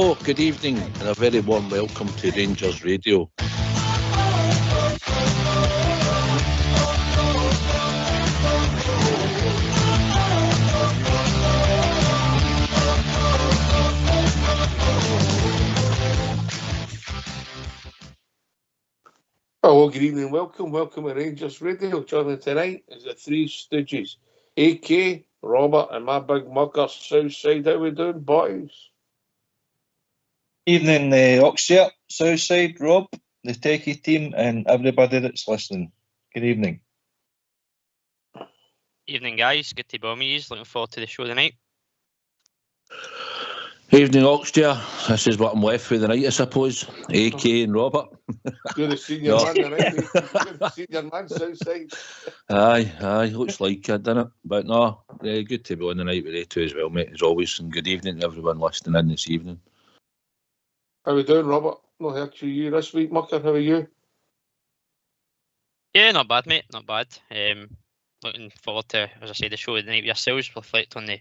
Hello, good evening, and a very warm welcome to Rangers Radio. Hello, good evening, welcome to Rangers Radio. Joining tonight is the Three Stooges, AK, Robert, and my big mucker, Southside. How we doing, boys? Evening, Oxshire, Southside, Rob, the techie team, and everybody that's listening. Good evening. Evening, guys. Good to be with you. Looking forward to the show tonight. Evening, Oxshire. This is what I'm left for the night, I suppose. AK and Robert. You're the senior man tonight, mate. You're the senior man, Southside. Aye, looks like it, doesn't it? But no, good to be on the night with you two as well, mate, as always. And good evening to everyone listening in this evening. How we doing, Robert? No heard from you this week, mucker. How are you? Yeah, not bad, mate. Not bad. Looking forward to, as I say, the show of the night with yourselves. Reflect on the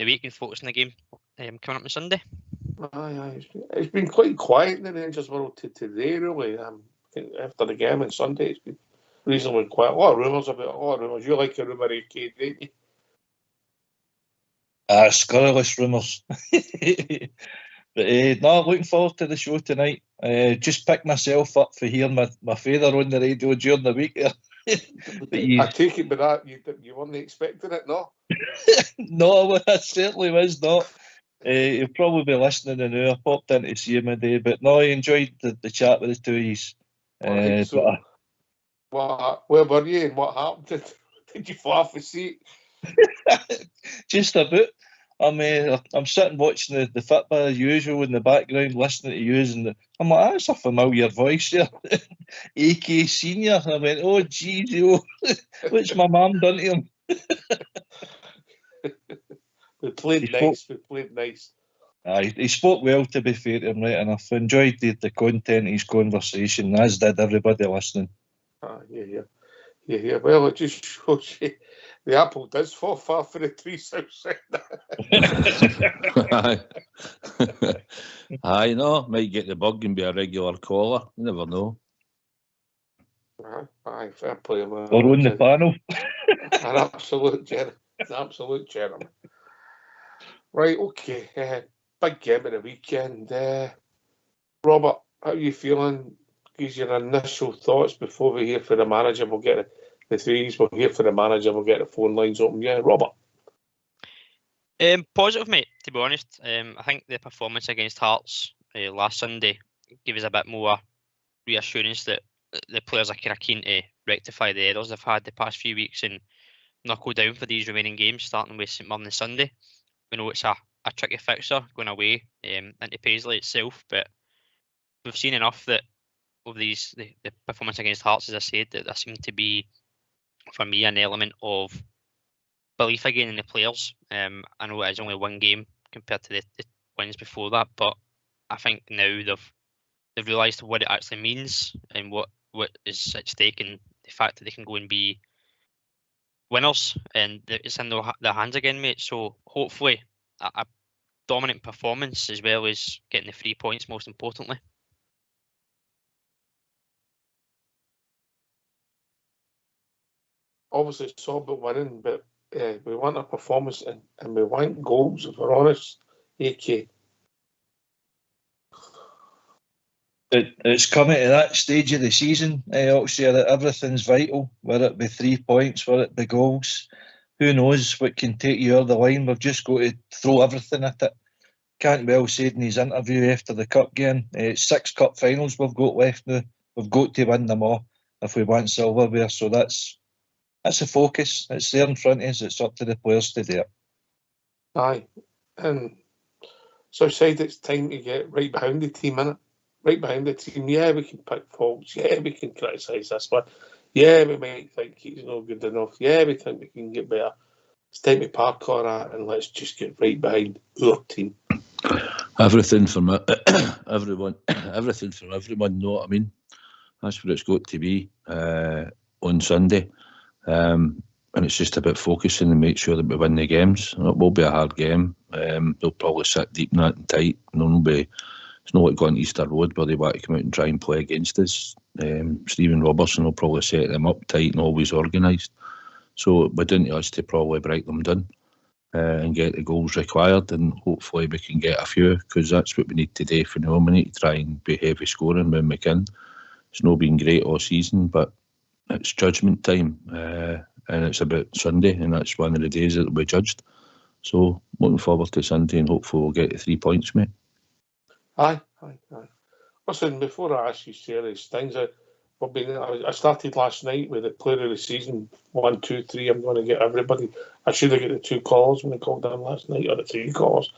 week and focus on the game coming up on Sunday. Aye. It's been quite quiet in the Rangers world today, really. After the game on Sunday, it's been reasonably quiet. A lot of rumours. You like a rumour, AK, don't you? Scurrilous rumours. But no, looking forward to the show tonight. Just picked myself up for hearing my father on the radio during the week. I take it by that you weren't expecting it, no? No, I certainly was not. He'll probably be listening now. I popped in to see him a day, but no, I enjoyed the chat with the two of you. So, where were you and what happened? Did you fall off the seat? Just a bit. I'm sitting watching the football as usual in the background, listening to you, and I'm like, that's a familiar voice here. AK Senior. I went, oh, geez, what's my mum done to him? We played nice. He spoke well, to be fair to him, right enough. Enjoyed the content of his conversation, as did everybody listening. Yeah. Well, it just shows you the apple does fall far for the tree, Southside. Aye, no, might get the bug and be a regular caller. You never know. Aye, fair play. Or on the panel. An absolute gentleman. Right, okay. Big game of the weekend. Robert, how are you feeling? Give your initial thoughts before we hear from the manager. We'll get the threes. We'll hear from the manager. We'll get the phone lines open. Yeah, Robert. Positive, mate, to be honest. I think the performance against Hearts last Sunday gave us a bit more reassurance that the players are kind of keen to rectify the errors they've had the past few weeks and knuckle down for these remaining games, starting with St Mirren on Sunday. We know it's a tricky fixture going away into Paisley itself, but we've seen enough that of the performance against Hearts, as I said, that there seemed to be, for me, an element of belief again in the players. I know it is only one game compared to the wins before that, but I think now they've realised what it actually means and what is at stake, and the fact that they can go and be winners, and it's in their hands again, mate. So hopefully a dominant performance as well as getting the 3 points, most importantly. Obviously, it's all about winning, but we want a performance and we want goals, if we're honest. AK. It's coming to that stage of the season, Oxshire, that everything's vital, whether it be 3 points, whether it be goals. Who knows what can take you over the line? We've just got to throw everything at it. Cantwell said in his interview after the cup game, 6 cup finals we've got left now. We've got to win them all if we want silverware. So that's a focus. It's there in front of us. It's up to the players to do it. Aye. And Southside, it's time to get right behind the team, innit? Right behind the team. Yeah, we can pick faults. Yeah, we can criticise this one. Yeah, we might think he's not good enough. Yeah, we think we can get better. It's time to park on that and let's just get right behind our team. Everything from everyone. Everything from everyone, know what I mean? That's what it's got to be on Sunday. and it's just about focusing and make sure that we win the games. It will be a hard game. They'll probably sit deep in that and tight. It's not like going to Easter Road where they want to come out and try and play against us. Stephen Robertson will probably set them up tight and always organised. So we're down to us to probably break them down and get the goals required, and hopefully we can get a few, because that's what we need to do for now. We need to try and be heavy scoring when we can. It's not been great all season, but it's judgment time, and it's about Sunday, and that's one of the days that will be judged. So looking forward to Sunday, and hopefully we'll get the 3 points, mate. Aye. Listen, before I ask you serious things, I started last night with the player of the season 1, 2, 3. I'm going to get everybody. I should have got the 2 calls when I called them last night, or the 3 calls,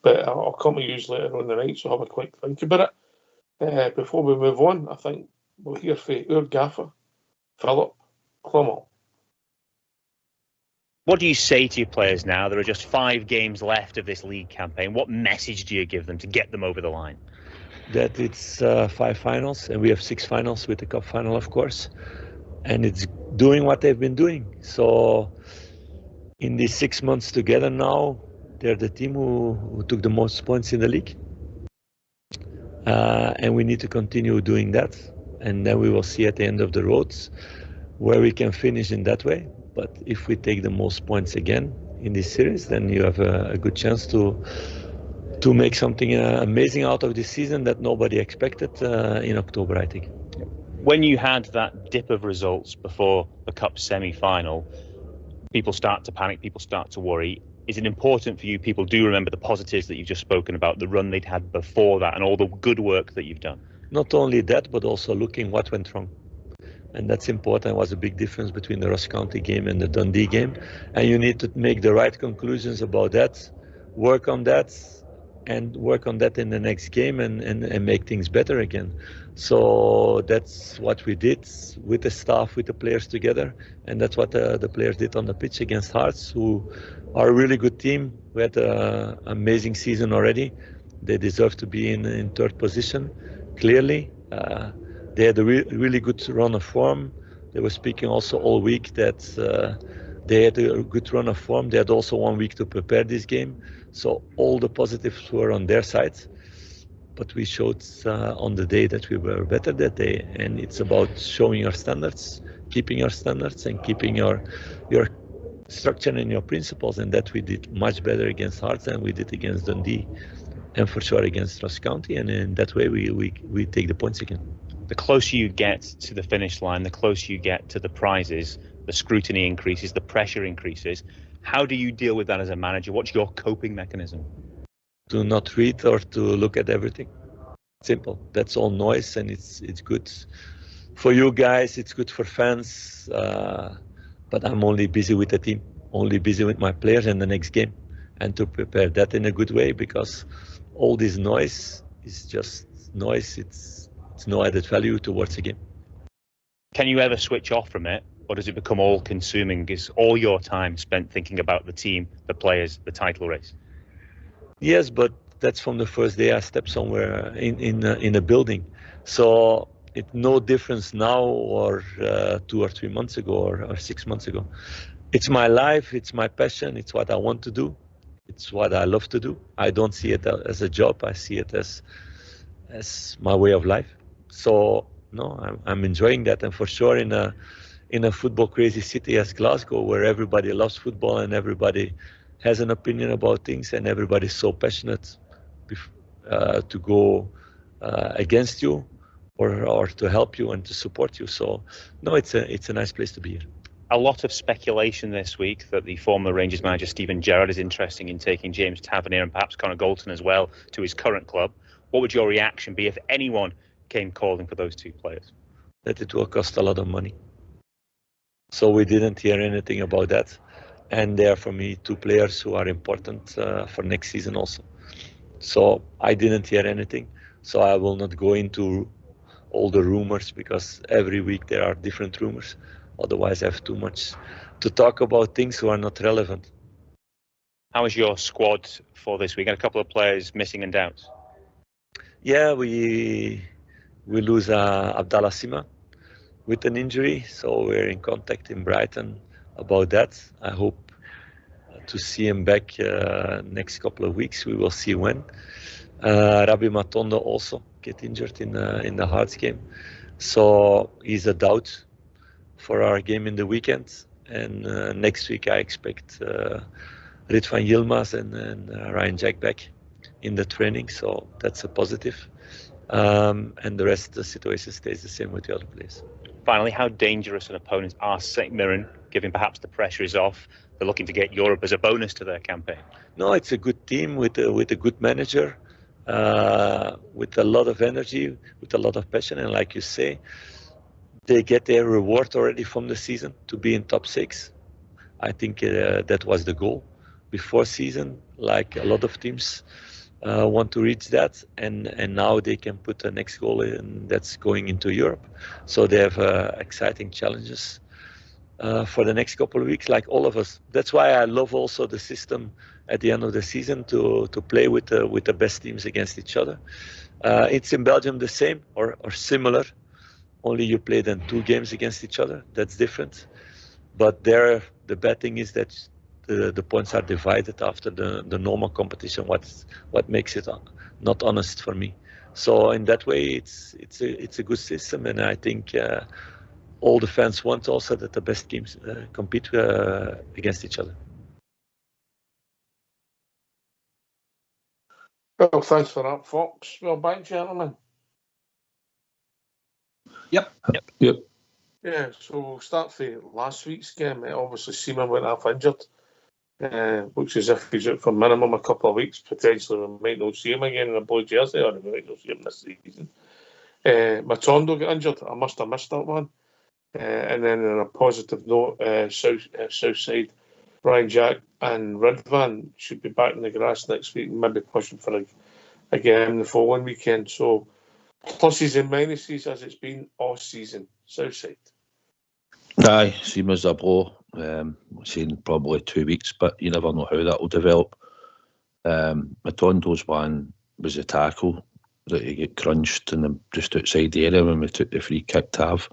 but I'll come to you later on the night, so have a quick think about it. Before we move on, I think we'll hear from our gaffer, Philip Clement. What do you say to your players now? There are just 5 games left of this league campaign. What message do you give them to get them over the line? That it's 5 finals, and we have 6 finals with the cup final, of course, and it's doing what they've been doing. So in these 6 months together now, they're the team who took the most points in the league, and we need to continue doing that, and then we will see at the end of the roads where we can finish in that way. But if we take the most points again in this series, then you have a good chance to make something amazing out of this season that nobody expected in October, I think. When you had that dip of results before the Cup semi-final, people start to panic, people start to worry. Is it important for you, people do remember the positives that you've just spoken about, the run they'd had before that and all the good work that you've done? Not only that, but also looking what went wrong. And that's important. It was a big difference between the Ross County game and the Dundee game. And you need to make the right conclusions about that, work on that, and work on that in the next game and make things better again. So that's what we did with the staff, with the players together. And that's what the players did on the pitch against Hearts, who are a really good team. We had an amazing season already. They deserve to be in 3rd position, clearly. They had a really good run of form. They were speaking also all week that they had a good run of form. They had also 1 week to prepare this game. So all the positives were on their side. But we showed on the day that we were better that day. And it's about showing our standards, keeping our standards, and keeping your structure and your principles. And that we did much better against Hearts than we did against Dundee, and for sure against Ross County. And in that way, we take the points again. The closer you get to the finish line, the closer you get to the prizes, the scrutiny increases, the pressure increases. How do you deal with that as a manager? What's your coping mechanism? To not read or to look at everything. Simple. That's all noise, and it's good for you guys. It's good for fans. But I'm only busy with the team, only busy with my players and the next game, and to prepare that in a good way, because all this noise is just noise. It's no added value towards the game. Can you ever switch off from it, or does it become all-consuming? Is all your time spent thinking about the team, the players, the title race? Yes, but that's from the first day I stepped somewhere in a building. So it's no difference now or 2 or 3 months ago or 6 months ago. It's my life, it's my passion, it's what I want to do, it's what I love to do. I don't see it as a job, I see it as my way of life. So no, I'm enjoying that, and for sure in a football crazy city as Glasgow, where everybody loves football and everybody has an opinion about things and everybody's so passionate to go against you or to help you and to support you. So no, it's a nice place to be here. A lot of speculation this week that the former Rangers manager Stephen Gerrard is interested in taking James Tavernier and perhaps Conor Golton as well to his current club. What would your reaction be if anyone came calling for those 2 players? That it will cost a lot of money. So we didn't hear anything about that. And they are, for me, 2 players who are important for next season also. So I didn't hear anything. So I will not go into all the rumors, because every week there are different rumors. Otherwise I have too much to talk about things who are not relevant. How is your squad for this week? Got a couple of players missing and doubts. Yeah, we lose Abdallah Sima with an injury, so we're in contact in Brighton about that. I hope to see him back next couple of weeks. We will see when. Rabbi Matondo also get injured in the Hearts game, so he's a doubt for our game in the weekend. And next week I expect Ritvan Yilmaz and Ryan Jack back in the training, so that's a positive. And the rest of the situation stays the same with the other players. Finally, how dangerous an opponent are St Mirren, given perhaps the pressure is off? They're looking to get Europe as a bonus to their campaign. No, it's a good team with a good manager, with a lot of energy, with a lot of passion, and like you say, they get their reward already from the season to be in top 6. I think that was the goal before season, like a lot of teams want to reach that, and now they can put the next goal in, that's going into Europe. So they have exciting challenges for the next couple of weeks, like all of us. That's why I love also the system at the end of the season to play with the best teams against each other. It's in Belgium the same or similar, only you play then 2 games against each other. That's different. But there, the bad thing is that the points are divided after the normal competition. What makes it not honest for me? So in that way, it's a good system, and I think all the fans want also that the best teams compete against each other. Well, thanks for that, Fox. Well, back, gentlemen. Yep. Yeah, so we'll start for last week's game. Obviously, Seaman went half injured, which is if he's out for minimum a couple of weeks. Potentially, we might not see him again in a blue jersey, or we might not see him this season. Matondo got injured. I must have missed that one. And then on a positive note, Southside, Ryan Jack and Ridvan should be back in the grass next week, maybe pushing for a game the following weekend. So, pluses and minuses as it's been all season. Southside. Aye, same as a blow. Saying probably 2 weeks, but you never know how that will develop. Matondo's one was a tackle that he get crunched in just outside the area when we took the free kick to have.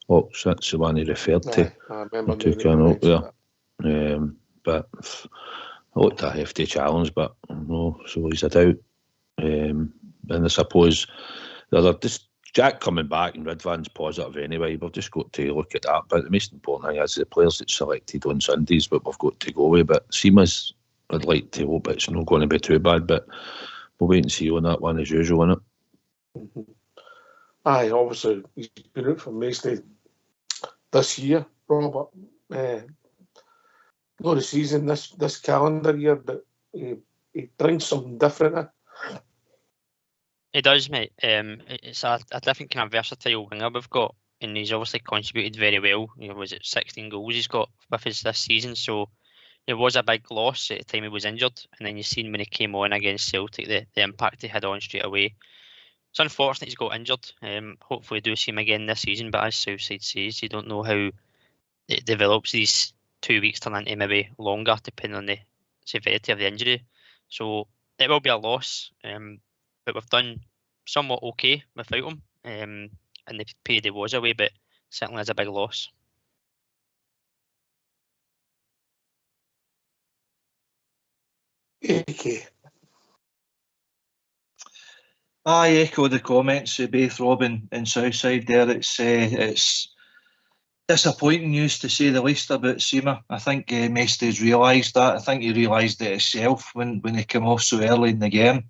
Oh, so that's the one he referred to. I remember took an out there. But I looked at a hefty challenge, but no, so he's a doubt. And I suppose the other, just Jack coming back and Ridvan's positive anyway. We've just got to look at that. But the most important thing is the players that's selected on Sundays, but we've got to go with. But Seamus, I'd like to hope it's not going to be too bad, but we'll wait and see on that one as usual, innit? Mm-hmm. Aye, obviously he's been out for mostly this year, Robert. Not the season, this calendar year, but he brings something different. He does, mate. It's a different kind of versatile winger we've got, and he's obviously contributed very well. Was it 16 goals he's got with us this season? So it was a big loss at the time he was injured, and then you've seen when he came on against Celtic, the impact he had on straight away. It's unfortunate he's got injured. Hopefully we do see him again this season, but as Southside says, you don't know how it develops. These 2 weeks turn into maybe longer, depending on the severity of the injury. So it will be a loss, but we've done somewhat okay without him, and the period he was away, but certainly is a big loss. Okay. I echo the comments of both Robin and Southside there. It's disappointing news to say the least about Seema. I think Mesty's realised that. I think he realised it himself when he came off so early in the game.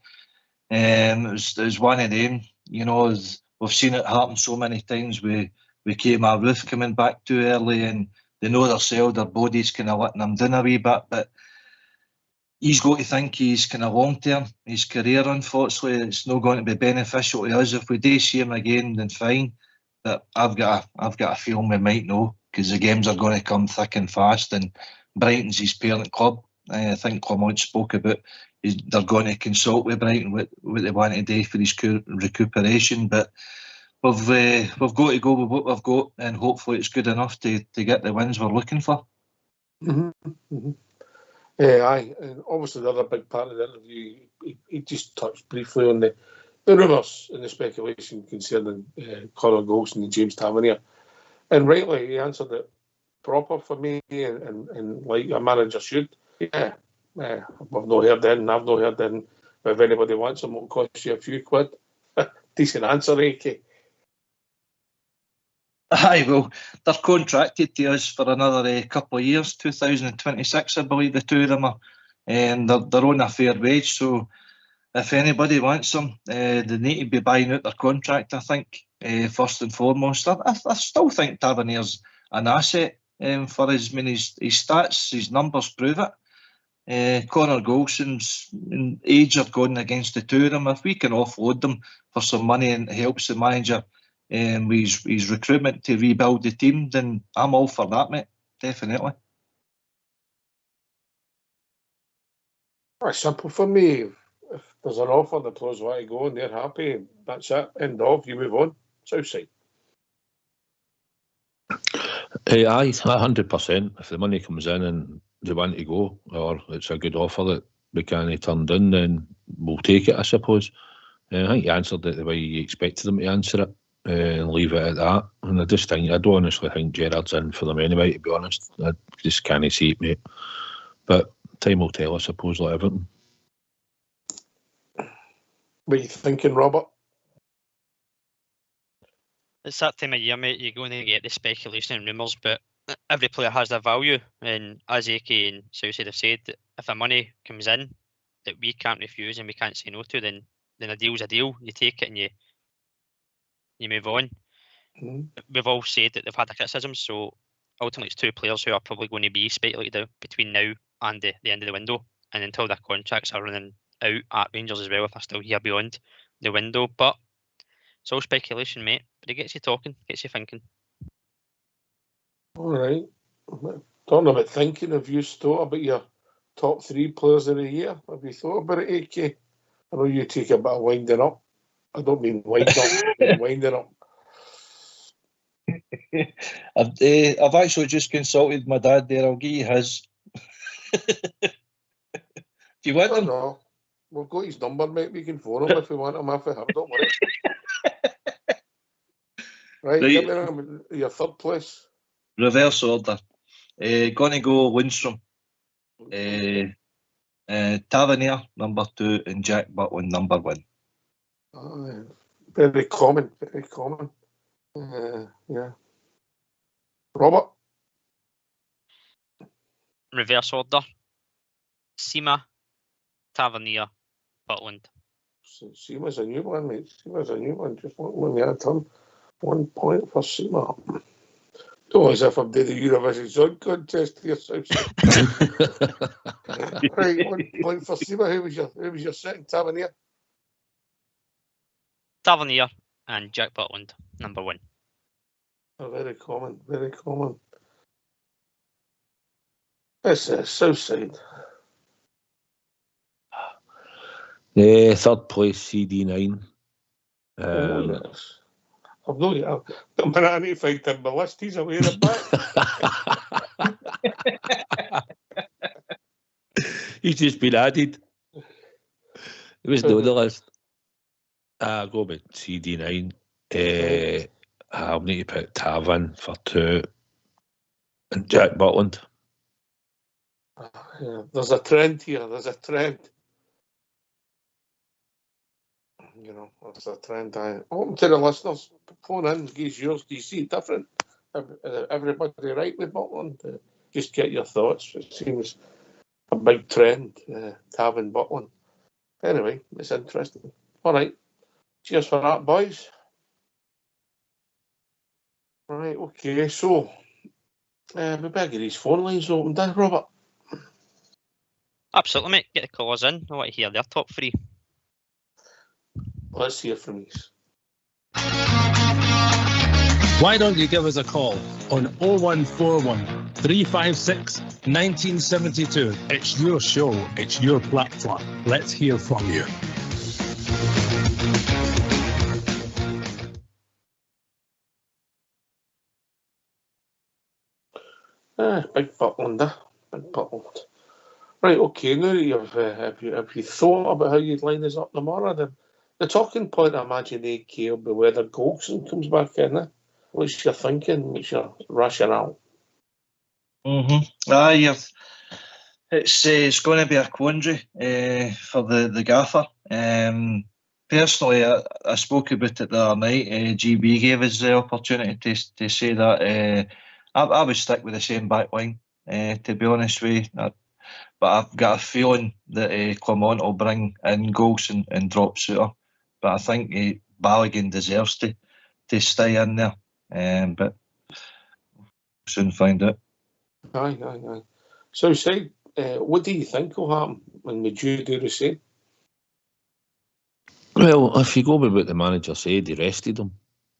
It was one of them, we've seen it happen so many times. We came our roof coming back too early, and they know themselves, their bodies kind of letting them down a wee bit, but he's got to think he's kind of long term. His career, unfortunately, it's not going to be beneficial to us. If we do see him again, then fine. But I've got a feeling we might know, because the games are going to come thick and fast, and Brighton's his parent club. I think Clement spoke about they're going to consult with Brighton what they want to do for his recuperation. But we've got to go with what we've got, and hopefully it's good enough to get the wins we're looking for. Mm-hmm. Mm-hmm. Aye, and obviously the other big part of the interview, he just touched briefly on the rumours and the speculation concerning Conor Golson and James Tavernier. And rightly, he answered it proper for me, and like a manager should. Yeah, I've not heard in. I've not heard in. If anybody wants them, it'll cost you a few quid. Decent answer, AK. Aye, well, they're contracted to us for another couple of years, 2026, I believe the two of them are. And they're on a fair wage, so if anybody wants them, they need to be buying out their contract, I think, first and foremost. I still think Tavernier's an asset for us. I mean, his stats, his numbers prove it. Connor Golson's age are going against the two of them. If we can offload them for some money and it helps the manager with his recruitment to rebuild the team, then I'm all for that, mate. Definitely. It's simple for me. If there's an offer, the players want to go and they're happy, that's it. End of. You move on. Southside. Aye, 100%. If the money comes in and they want to go, or it's a good offer that we can't turn down, then we'll take it, I suppose. I think you answered it the way you expected them to answer it, and leave it at that. And I don't honestly think Gerrard's in for them anyway, to be honest. I just can't see it, mate. But time will tell, I suppose, like everything. What are you thinking, Robert? It's that time of year, mate. You're going to get the speculation and rumours, but every player has their value. And as AK and Southside have said, if the money comes in that we can't refuse and we can't say no to, then a deal's a deal. You take it and you move on. Mm-hmm. We've all said that they've had the criticisms, so ultimately it's two players who are probably going to be speculated between now and the end of the window, and until their contracts are running out at Rangers as well, if they're still here beyond the window. But it's all speculation, mate. But it gets you talking, gets you thinking. All right. Talking about thinking, have you thought about your top 3 players of the year? Have you thought about it, AK? I know you take a bit of winding up. I don't mean wind up, I mean winding up. I've actually just consulted my dad there. I'll give you his. Do you want him? No. We've got his number, mate. We can phone him if we want him. If we have, don't worry. Right, give me your third place. Reverse order. Gonna go Lundstrom. Tavernier, number 2, and Jack Butland, number 1. Very common, very common. Yeah. Robert? Reverse order. Sima, Tavernier, Butland. Seema's a new one, mate. Seema's a new one. Just looking at him. 1 point for Seema. Don't as if I'm doing the Eurovision Song Contest here, Southside. Right, 1 point for Seema. Who was your second? Tavernier? Tavernier and Jack Butland, number 1. Oh, very common, very common. That's Southside. Third place, CD9. Yes. I've no. I need to find him my list. He's away in the back. He's just been added. He was on the list. I'll go with CD9. I'll need to put Tavan for 2. And Jack Butland. Yeah, there's a trend here. There's a trend. You know, there's a trend. Open to the listeners. Phone in, give yours. Do you see it different? Everybody right with Butland? Just get your thoughts. It seems a big trend, Tavan Butland. Anyway, it's interesting. All right. Cheers for that, boys. Right, okay, so we better get these phone lines opened, Robert? Absolutely, mate. Get the callers in. I want to hear their top 3. Let's hear from these. Why don't you give us a call on 0141 356 1972. It's your show. It's your platform. Let's hear from you. Big Butland, Big Butland. Right, okay, now that have you thought about how you'd line us up tomorrow, the talking point, I imagine, AK will be whether Golson comes back in. What's your thinking? What's your rationale? Aye, it's going to be a quandary for the gaffer. Personally, I spoke about it the other night. GB gave us the opportunity to say that I would stick with the same back line, to be honest with you. But I've got a feeling that Clement will bring in Golson and drop Suter. But I think Balogun deserves to stay in there. But we'll soon find out. Aye. So, say, what do you think will happen? And would you do the same? Well, if you go with what the manager said, he rested him,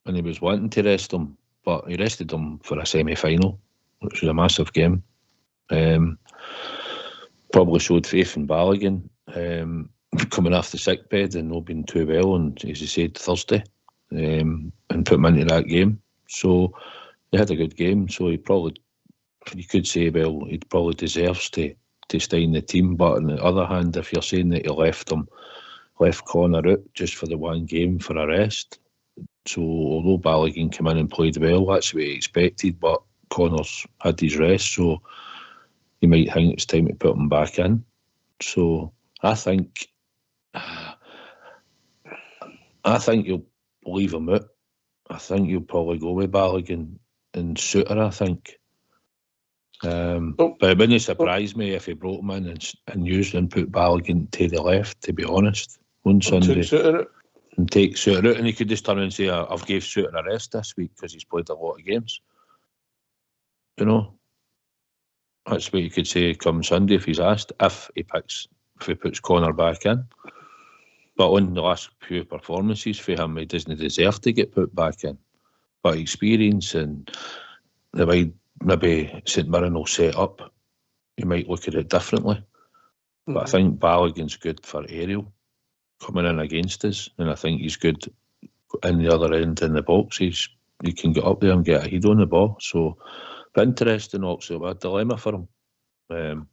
and he was wanting to rest him, but he rested him for a semi-final, which was a massive game. Probably showed faith in Balogun, coming off the sick bed and not being too well, and as he said, Thursday, and put him into that game. So he had a good game. So you could say, well, he probably deserves to stay in the team. But on the other hand, if you're saying that he left Connor out just for the one game for a rest, so although Balogun came in and played well, that's what he expected, but Connor's had his rest, so you might think it's time to put him back in. So I think you'll leave him out. I think you'll probably go with Balogun and Suter, I think. But it wouldn't surprise me if he brought him in and used and put Balogun to the left, to be honest, on Sunday. And take Suter out, and he could just turn and say, I've gave Suter a rest this week because he's played a lot of games. You know? That's what you could say come Sunday if he's asked, if he puts Connor back in. But on the last few performances for him, he doesn't deserve to get put back in. But experience and the way maybe St Mirren will set up, you might look at it differently. But I think Balogun's good for aerial, coming in against us, and I think he's good in the other end in the box. He can get up there and get a head on the ball. So, but interesting also, a dilemma for him. If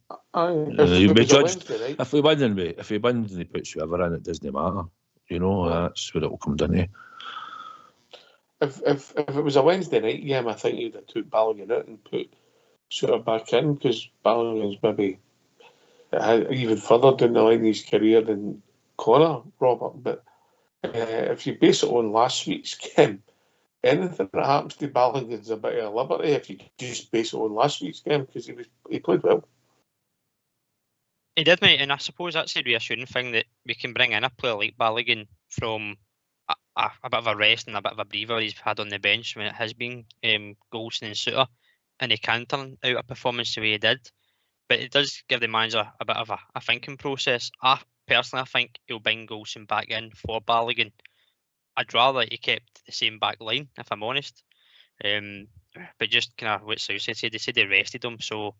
we win and he puts whoever in, it doesn't matter. You know, that's what it will come down to. If it was a Wednesday night game, I think you'd have took Balogun out and put Suter back in, because Balogun's maybe even further down the line in his career than Connor, Robert. But if you base it on last week's game, anything that happens to Balogun's a bit of a liberty if you just base it on last week's game, because he played well. He did, mate, and I suppose that's the reassuring thing, that we can bring in a player like Balogun from a bit of a rest and a bit of a breather he's had on the bench when it has been Golson and Suter, and he can turn out a performance the way he did. But it does give the manager a bit of a thinking process. I think he'll bring Golson back in for Balogun. I'd rather he kept the same back line, if I'm honest. But just kind of what South said, they said they rested him, so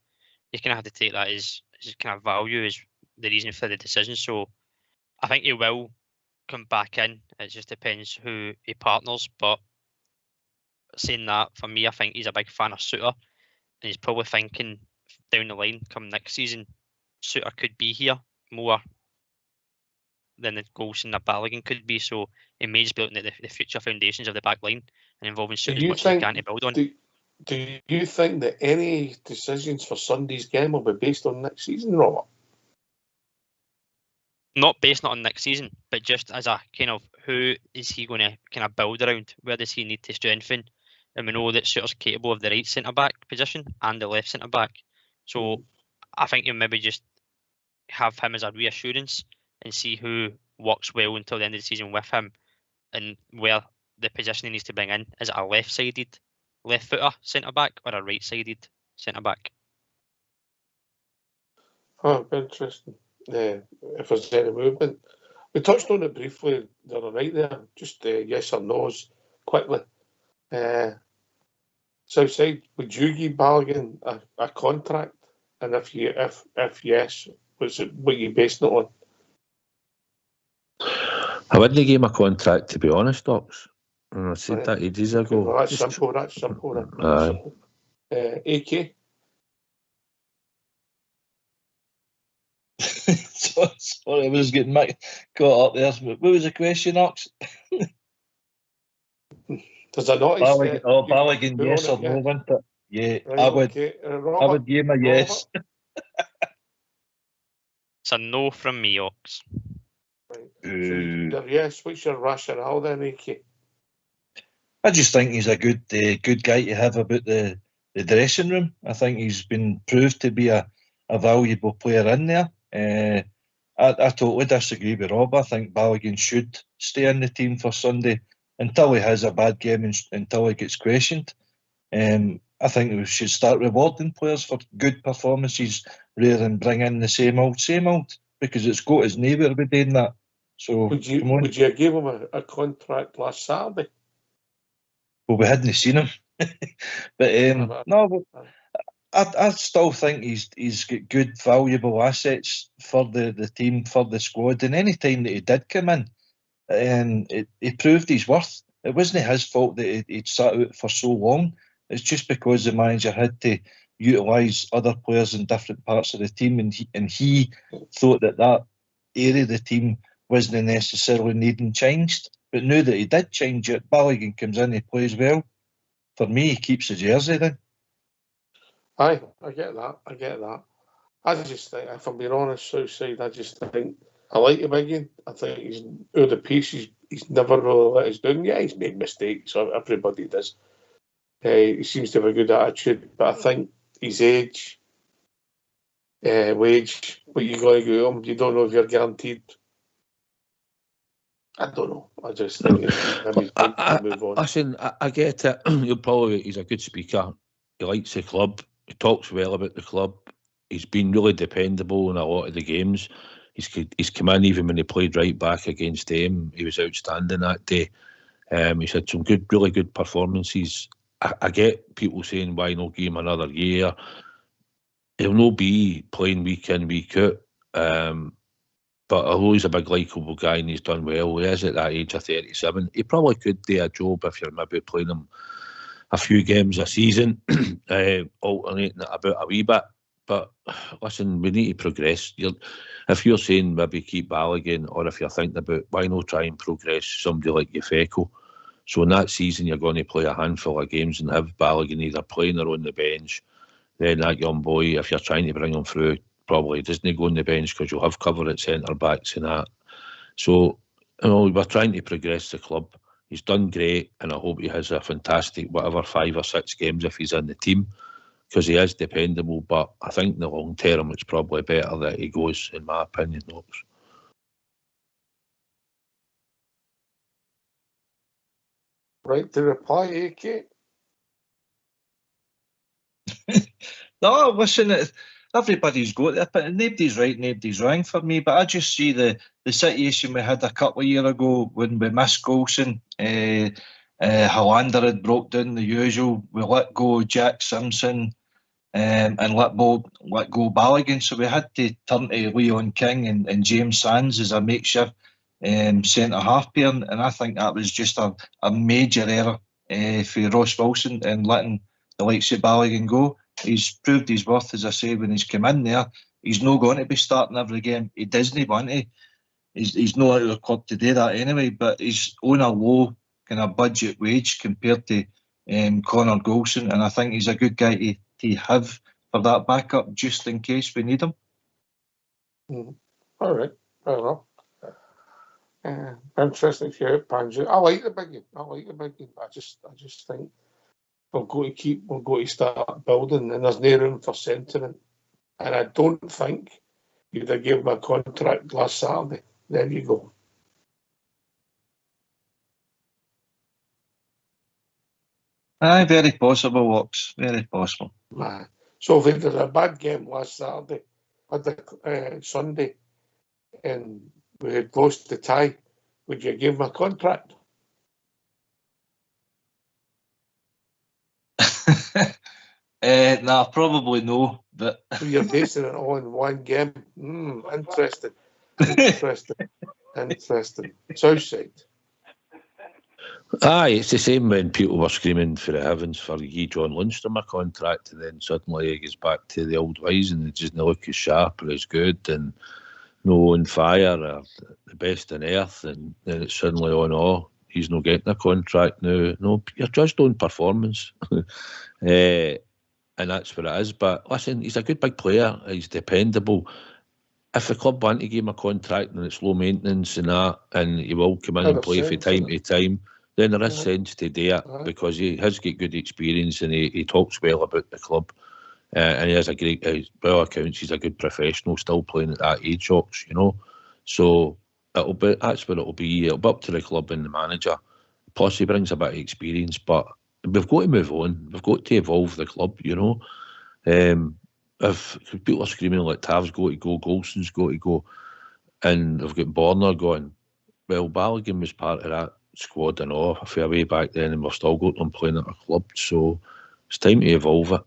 you kind of have to take that as kind of value as the reason for the decision. So I think he will come back in. It just depends who he partners. But saying that, for me, I think he's a big fan of Suter, and he's probably thinking down the line, come next season, Suter could be here more than the Golson or Balogun could be. So he may just be looking at the future foundations of the back line and involving Suter as much as he can to build on. Do you think that any decisions for Sunday's game will be based on next season, Robert? Not based on next season, but just as a kind of, who is he going to kind of build around? Where does he need to strengthen? And we know that Suter's capable of the right centre-back position and the left centre-back. So I think you'll maybe just have him as a reassurance and see who works well until the end of the season with him, and where the position he needs to bring in. Is it a left-sided, left-footer centre-back or a right-sided centre-back? Oh, interesting. If there's any movement. We touched on it briefly the other night there, just yes or no's quickly. Southside, would you give Balogun a contract? And if yes, what you basing it on? I wouldn't give him a contract, to be honest, Docs. I said that ages ago. Well, that's simple. Aye. AK? Sorry, I was getting caught up there. What was the question, Ox? Does that not? Balogun, yes or no, wasn't it? Yeah, Right, I would. okay. I Robert, would give him a yes. It's a no from me, Ox. right. So Ooh. yes, what's your rationale then, AK? I just think he's a good guy to have about the dressing room. I think he's been proved to be a valuable player in there. I totally disagree with Rob. I think Balogun should stay in the team for Sunday until he has a bad game and until he gets questioned. I think we should start rewarding players for good performances rather than bring in the same old, because it's got his neighbour be doing that. So Would you come on. would you give him a contract last Saturday? Well, we hadn't seen him, but no. I still think he's got good, valuable assets for the team, for the squad. And any time that he did come in, he proved his worth. It wasn't his fault that he'd sat out for so long. It's just because the manager had to utilise other players in different parts of the team, and he thought that area of the team wasn't necessarily needing changed. But now that he did change it, Balogun comes in, he plays well. For me, he keeps the jersey then. Aye, I get that. I just think, if I'm being honest, Southside, I just think I like the big. I think he's out of the piece. He's never really let us down. Yeah, he's made mistakes. So everybody does. He seems to have a good attitude, but I think his age, wage, what you got to go home, you don't know if you're guaranteed. I don't know. I just think maybe time to move on. Listen, I get it. He's a good speaker. He likes the club. He talks well about the club. He's been really dependable in a lot of the games. He's come in even when he played right back against them. He was outstanding that day. He's had some really good performances. I get people saying, why not give him another year? He'll not be playing week in, week out. But although he's a big likeable guy and he's done well, he is at that age of 37. He probably could do a job if you're maybe playing him a few games a season, alternating it about a wee bit. But listen, we need to progress. If you're saying maybe keep Balogun, or if you're thinking about why not try and progress somebody like Yefeko. So in that season, you're going to play a handful of games and have Balogun either playing or on the bench. Then that young boy, if you're trying to bring him through, probably doesn't go on the bench because you'll have cover at centre backs and that. So, we're trying to progress the club. He's done great, and I hope he has a fantastic 5 or 6 games if he's in the team, because he is dependable. But I think in the long term, it's probably better that he goes, in my opinion, Knox. Right to reply, AK? No, listen, everybody's got it, but nobody's right, nobody's wrong for me. But I just see the situation we had a couple of years ago when we missed Golson. Hollander had broke down the usual. We let go Jack Simpson and let go Balogun. So we had to turn to Leon King and James Sands as a makeshift centre half pair. And I think that was just a major error for Ross Wilson and letting the likes of Balogun go. He's proved his worth, as I say, when he's come in there. He's not going to be starting every game. He doesn't want to. He's not out of the club to do that anyway, but he's on a low kind of budget wage compared to Connor Golson, and I think he's a good guy to have for that backup just in case we need him. All right, fair enough. Interesting shout, Panju. I like the big. I just think we've got to start building, and there's no room for centering. And I don't think you'd have given him a contract last Saturday. There you go. Aye, very possible, Ox. Very possible. So if there's a bad game last Saturday, Sunday, and we had lost the tie, would you give him a contract? Nah, probably no. But So you're basing it on one game. Interesting. Southside. Aye, it's the same when people were screaming for the heavens for John Lundstrom a contract, and then suddenly he goes back to the old ways and it doesn't look as sharp or as good and no on fire or the best on earth, and then it's suddenly he's not getting a contract now. No, you're judged on performance. and that's what it is. But listen, he's a good big player. He's dependable. If the club want to give him a contract and it's low maintenance and that, and he will come in and play from time to time, then there is sense to do it, because he has got good experience and he talks well about the club. And he has a great, by all accounts, he's a good professional, still playing at that age, Ox, you know. So that's what it'll be. It'll be up to the club and the manager. Plus, he brings a bit of experience, but we've got to move on. We've got to evolve the club, you know. If people are screaming like Tav's got to go, Golson's got to go, and they've got Borner going, well, Balogun was part of that squad and all a fair way back then, and we've still got them playing at our club. So it's time to evolve it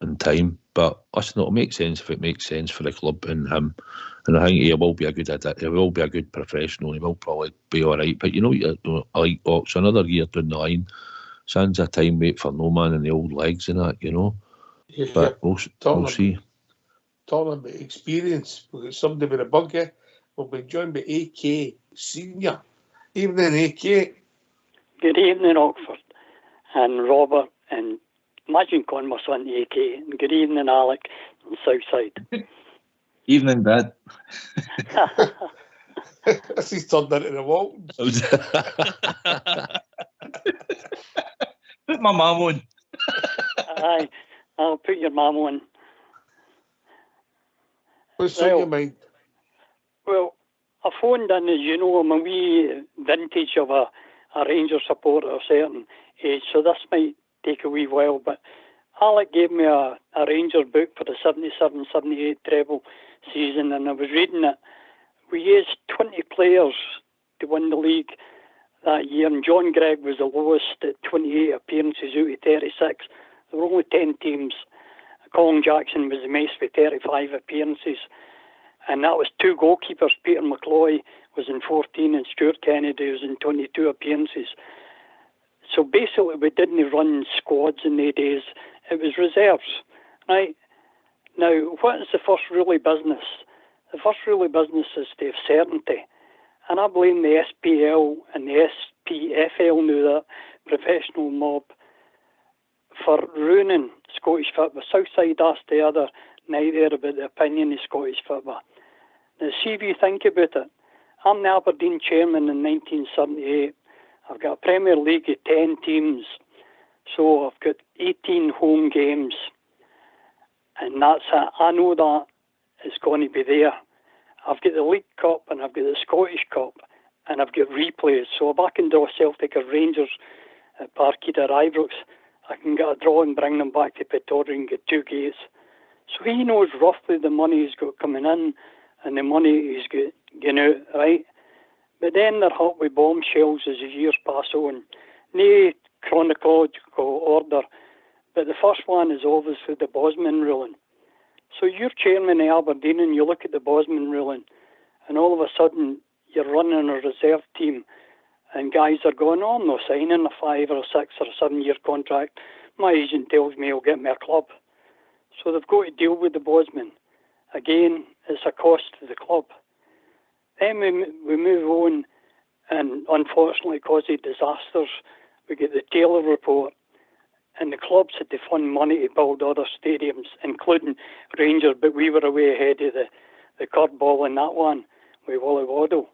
in time. But listen, it'll make sense if it makes sense for the club and him. And I think he will be a good he will be a good professional. He will probably be all right. But you know, like Ox, another year down the line, sans a time wait for no man in the old legs and that, you know. But we'll see. Talking about experience, we've got somebody with a buggy. We'll be joined by AK Senior. Evening, AK. Good evening, Oxford and Robert, and imagine calling my son AK. And good evening, Alec, on Southside. Evening, Dad. This is turned into the Waltons. Put my mum on. Aye, I'll put your mum on. What's on your mind? Well, I phoned in, as you know, I'm a wee vintage of a Rangers supporter of a certain age, so this might take a wee while, but Alec gave me a Rangers book for the 77-78 treble season, and I was reading it. We used 20 players to win the league that year, and John Gregg was the lowest at 28 appearances out of 36. There were only 10 teams. Colin Jackson was the most with 35 appearances, and that was two goalkeepers. Peter McCloy was in 14 and Stuart Kennedy was in 22 appearances. So basically we didn't run squads in the days, it was reserves, right? Now, what is the first rule of business? The first rule of business is to have certainty, and I blame the SPL and the SPFL, knew that, professional mob, for ruining Scottish football. Southside asked the other night there about the opinion of Scottish football. Now, see if you think about it. I'm the Aberdeen chairman in 1978. I've got a Premier League of 10 teams. So I've got 18 home games. And that's it. I know that it's going to be there. I've got the League Cup and I've got the Scottish Cup and I've got replays. So if I can draw Celtic or Rangers at Parkhead or Ibrox, I can get a draw and bring them back to Pretoria and get 2 gates. So he knows roughly the money he's got coming in and the money he's got going out, right? But then they're hot with bombshells as the years pass on. No chronological order, but the first one is obviously the Bosman ruling. So you're chairman of Aberdeen and you look at the Bosman ruling, and all of a sudden you're running a reserve team, and guys are going, oh, I'm not signing a 5 or 6 or 7 year contract. My agent tells me he'll get me a club. So they've got to deal with the Bosman. Again, it's a cost to the club. Then we move on, and unfortunately, because of disasters, we get the Taylor report, and the clubs had to fund money to build other stadiums, including Rangers, but we were way ahead of the curveball in that one with Wally Waddle.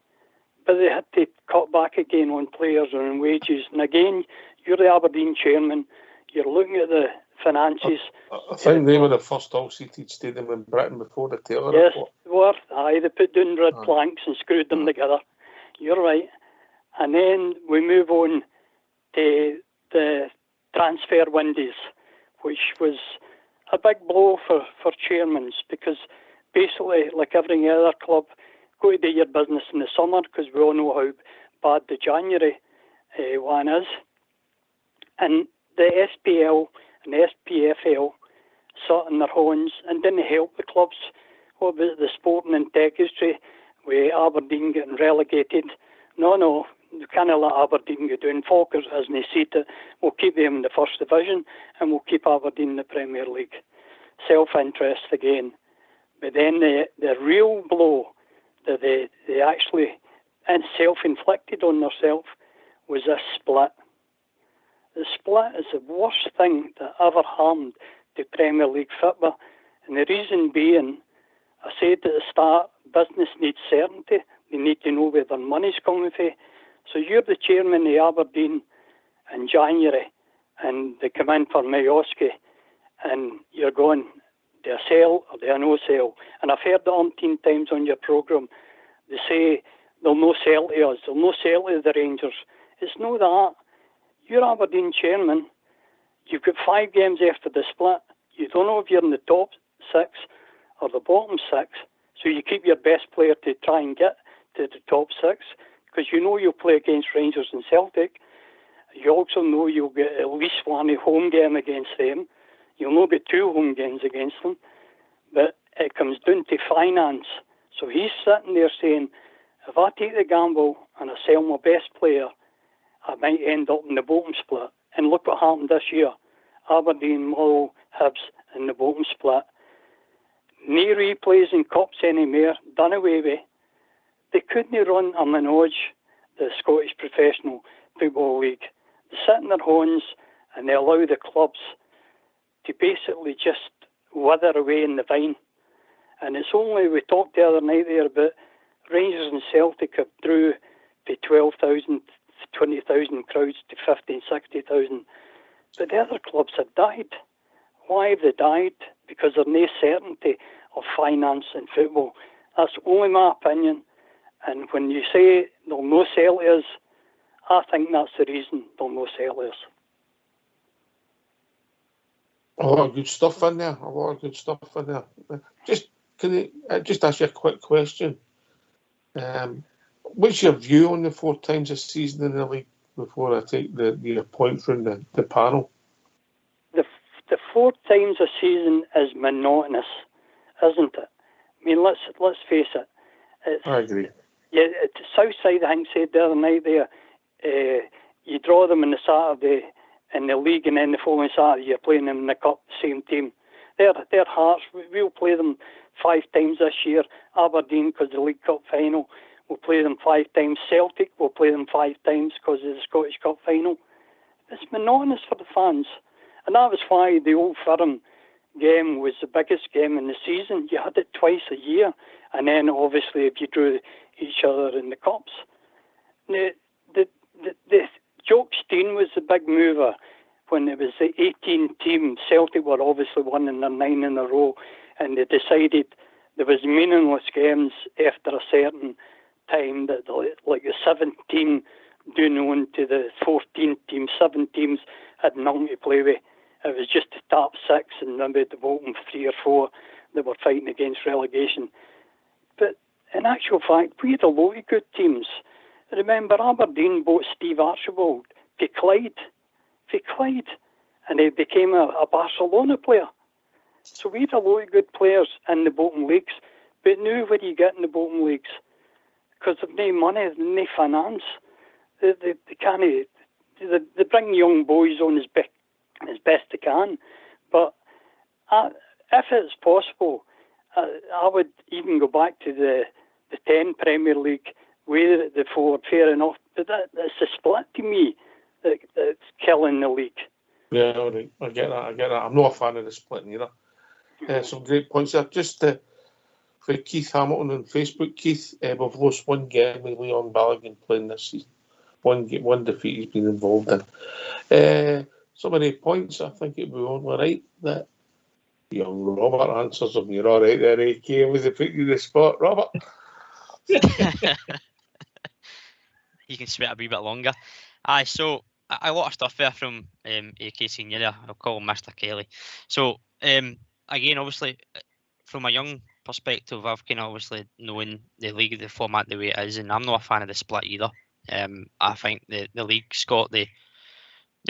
But they had to cut back again on players and on wages. And again, you're the Aberdeen chairman, you're looking at the finances. I think they were the first all-seated stadium in Britain before the Taylor yes, report. They were. Aye, they put down red planks and screwed them together. You're right. And then we move on to the transfer windows, which was a big blow for chairmans, because basically, like every other club, go to do your business in the summer, because we all know how bad the January one is. And the SPL and the SPFL sat in their horns and didn't help the clubs. What about the sporting and tech history with Aberdeen getting relegated? No, we can't let Aberdeen go down. Falkers hasn't seen it. We'll keep them in the first division and we'll keep Aberdeen in the Premier League. Self-interest again. But then the real blow that they actually, and self-inflicted on themselves, was a split. The split is the worst thing that ever harmed to Premier League football. And the reason being, I said at the start, business needs certainty. They need to know where their money's coming from. So you're the chairman of Aberdeen in January, and they come in for Mayoski, and you're going, do I sell or do I no sell? And I've heard that umpteen times on your programme. They say they'll no sell to us, they'll no sell to the Rangers. It's no that. You're Aberdeen chairman. You've got 5 games after the split. You don't know if you're in the top 6 or the bottom 6. So you keep your best player to try and get to the top 6, because you know you'll play against Rangers and Celtic. You also know you'll get at least one home game against them. You'll not get 2 home games against them. But it comes down to finance. So he's sitting there saying, if I take the gamble and I sell my best player, I might end up in the bottom split. And look what happened this year. Aberdeen, Mull, Hibs in the bottom split. No replays in cups anymore, done away with. They couldn't run a Menage, the Scottish Professional Football League. They sit in their horns and they allow the clubs to basically just wither away in the vine. And it's only, we talked the other night there about Rangers and Celtic have drew to 12,000, 20,000 crowds to 15,000, 60,000. But the other clubs have died. Why have they died? Because there's no certainty of finance in football. That's only my opinion. And when you say there'll no sell to us, I think that's the reason there'll no sell to us. A lot of good stuff in there. Can I just ask you a quick question? What's your view on the 4 times a season in the league before I take the point from the panel? The 4 times a season is monotonous, isn't it? I mean, let's face it. I agree. Yeah, Southside, I think, said the other night there, you draw them on the Saturday in the league, and then the following Saturday you're playing them in the cup, same team. They're Hearts. We'll play them 5 times this year. Aberdeen, because the League Cup final, we'll play them 5 times. Celtic, we'll play them 5 times because of the Scottish Cup final. It's monotonous for the fans. And that was why the Old Firm game was the biggest game in the season. You had it twice a year. And then, obviously, if you drew each other in the cups. The Jock Stein was the big mover when it was the 18 team. Celtic were obviously winning their 9 in a row, and they decided there was meaningless games after a certain time, that like the 17 doing on to the 14 teams, 7 teams had nothing to play with. It was just the top 6 and maybe the bottom 3 or 4 that were fighting against relegation. But in actual fact, we had a lot of good teams. Remember, Aberdeen bought Steve Archibald to Clyde, and he became a Barcelona player. So we had a lot of good players in the bottom leagues, but now what do you get in the bottom leagues? Because they've no money, they've no finance. They can't. They bring young boys on as best they can, but if it's possible, I would even go back to the 10 Premier League with the 4, fair enough, but that's a split to me that's killing the league. Yeah, all right. I get that. I'm not a fan of the splitting either. Some great points there. Just for Keith Hamilton on Facebook. Keith, we've lost 1 game with Leon Balogun playing this season. One defeat he's been involved in. So many points, I think it will be only right that young Robert answers them. You're all right there, AK. Was it put you in the spot, Robert? You can sweat a wee bit longer. So a lot of stuff there from AK Senior there. I'll call him Mr. Kelly. So again, obviously, from a young perspective, I've kind of obviously known the league, the format the way it is, and I'm not a fan of the split either. I think the league's got the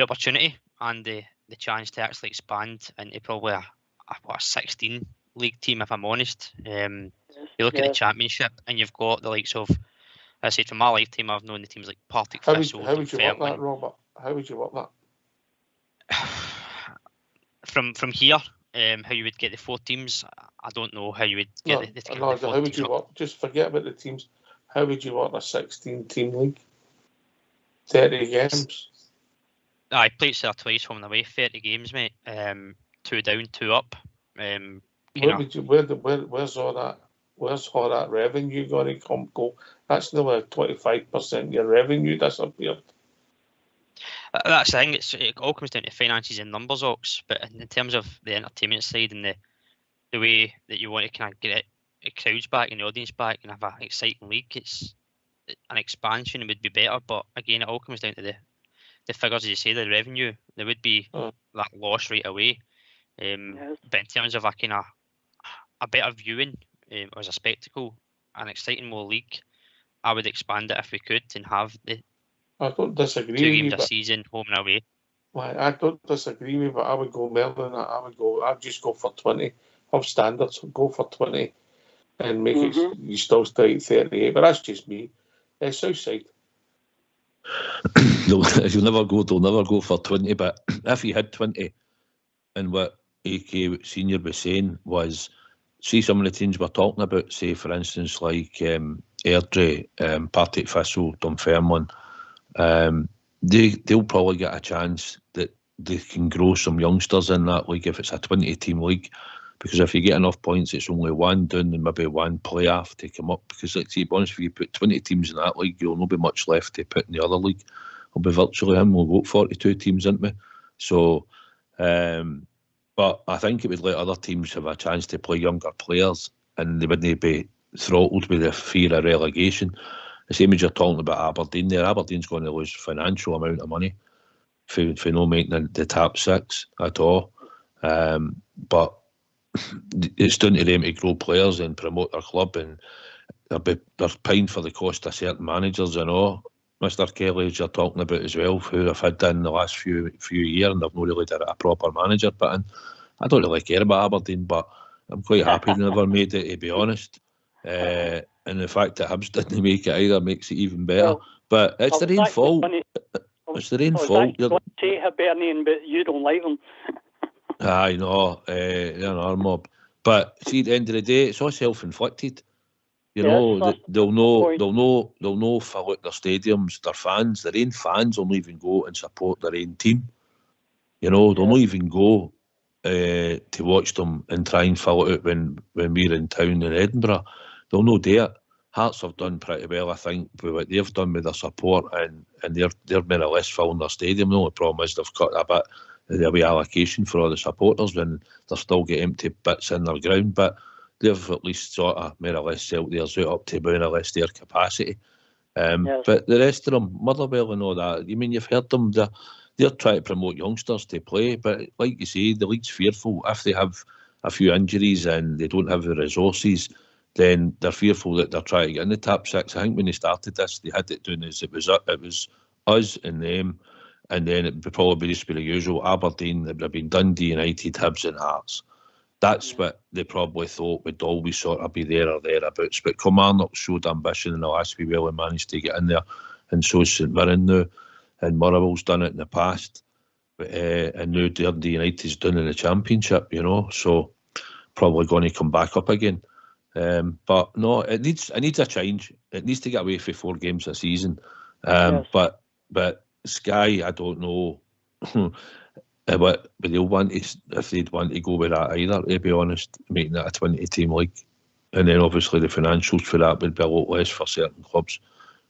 opportunity and the chance to actually expand into probably a 16 league team, if I'm honest. You look at the championship, and you've got the likes of, I say, from my lifetime, I've known the teams like Partick Thistle. How would you work that, Robert? How would you work that? From here, how you would get the 4 teams, I don't know how you would get the 4 teams. How would you work? Just forget about the teams. How would you work a 16-team league? 30 games? I played there twice, home and away, 30 games, mate. 2 down, 2 up. Where's all that? Where's all that revenue going to go? That's nearly 25% of your revenue disappeared. That's the thing. It all comes down to finances and numbers, Ox. But in terms of the entertainment side and the way that you want to kind of get crowds back and the audience back and have an exciting league, it's an expansion would be better. But again, it all comes down to the figures, as you say, the revenue. There would be that loss right away. But in terms of a better viewing as a spectacle, an exciting more league, I would expand it if we could and have the I don't disagree 2 with games you, a season, home and away. I don't disagree with you, but I would go more than that. I'd just go for 20. Have standards, go for 20 and make it, you still stay at 38. But that's just me. Southside. They'll never go for 20, but if he had 20, and what AK Senior was saying was, see some of the teams we're talking about, say for instance like Airdrie, Partick Thistle, Dunfermline, they'll probably get a chance that they can grow some youngsters in that league if it's a 20-team league, because if you get enough points, it's only one down and maybe one playoff to come up. Because, like, to be honest, if you put 20 teams in that league, you'll not be much left to put in the other league. It'll be virtually him. We'll go 42 teams, isn't we? So, but I think it would let other teams have a chance to play younger players, and they wouldn't be throttled with the fear of relegation. The same as you're talking about Aberdeen there. Aberdeen's going to lose financial amount of money for not making the top 6 at all. But it's down to them to grow players and promote their club, and they're paying for the cost of certain managers and all. Mr. Kelly, as you're talking about as well, who have had in the last few years, and they've not really done a proper manager. But I don't really care about Aberdeen, but I'm quite happy they never made it, to be honest. And the fact that Hibs didn't make it either makes it even better. Well, but it's their own fault. It's their own fault. Let's say Hibernian, but you don't like them. I know, they're an mob. But see, at the end of the day, it's all self-inflicted. You know, they'll know fill out their stadiums. Their fans, their own fans, will not even go and support their own team. You know, they'll not even go to watch them and try and fill it out when we're in town in Edinburgh. They'll not do it. Hearts have done pretty well, I think, with what they've done with their support, and they're more or less filling their stadium. The only problem is they've cut a bit of the allocation for all the supporters, when they're still getting empty bits in their ground, but they've at least sort of more or less sold theirs out up to more or less their capacity. But the rest of them, Motherwell and all that, you mean, you've heard them, they're trying to promote youngsters to play, but like you say, the league's fearful. If they have a few injuries and they don't have the resources, then they're fearful that they're trying to get in the top 6. I think when they started this, they had it doing as it was us and them, and then it would probably just be the usual Aberdeen, it would have been Dundee United, Hibs and Hearts. That's what they probably thought would always sort of be there or thereabouts. But Kilmarnock showed ambition in the last wee while and managed to get in there, and so St Mirren now, and Motherwell's done it in the past, and now Dundee United's done in the Championship, you know, so probably going to come back up again. But no, it needs a change. It needs to get away from 4 games a season. But Sky, I don't know what they'll want if they'd want to go with that either, to be honest, making that a 20-team league. And then obviously the financials for that would be a lot less for certain clubs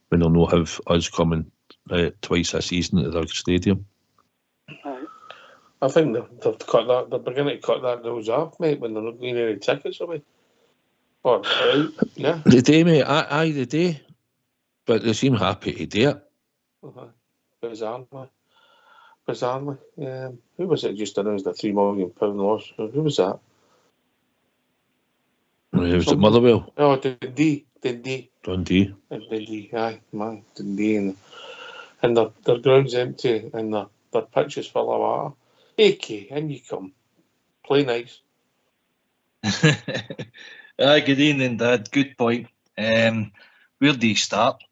when they'll not have us coming twice a season to their stadium. I think they've cut that. They're beginning to cut that those off, mate, when they're not getting any tickets away. Or yeah. They do, mate. Aye, they do. But they seem happy to do it. Bizarrely. Who was it just announced a £3 million loss? Who was that? Was it Motherwell? Oh, Dundee. Dundee. Aye, man, Dundee. And their ground's empty and their pitch is full of water. AK, in you come. Play nice. Good evening, Dad. Good point. Where do you start?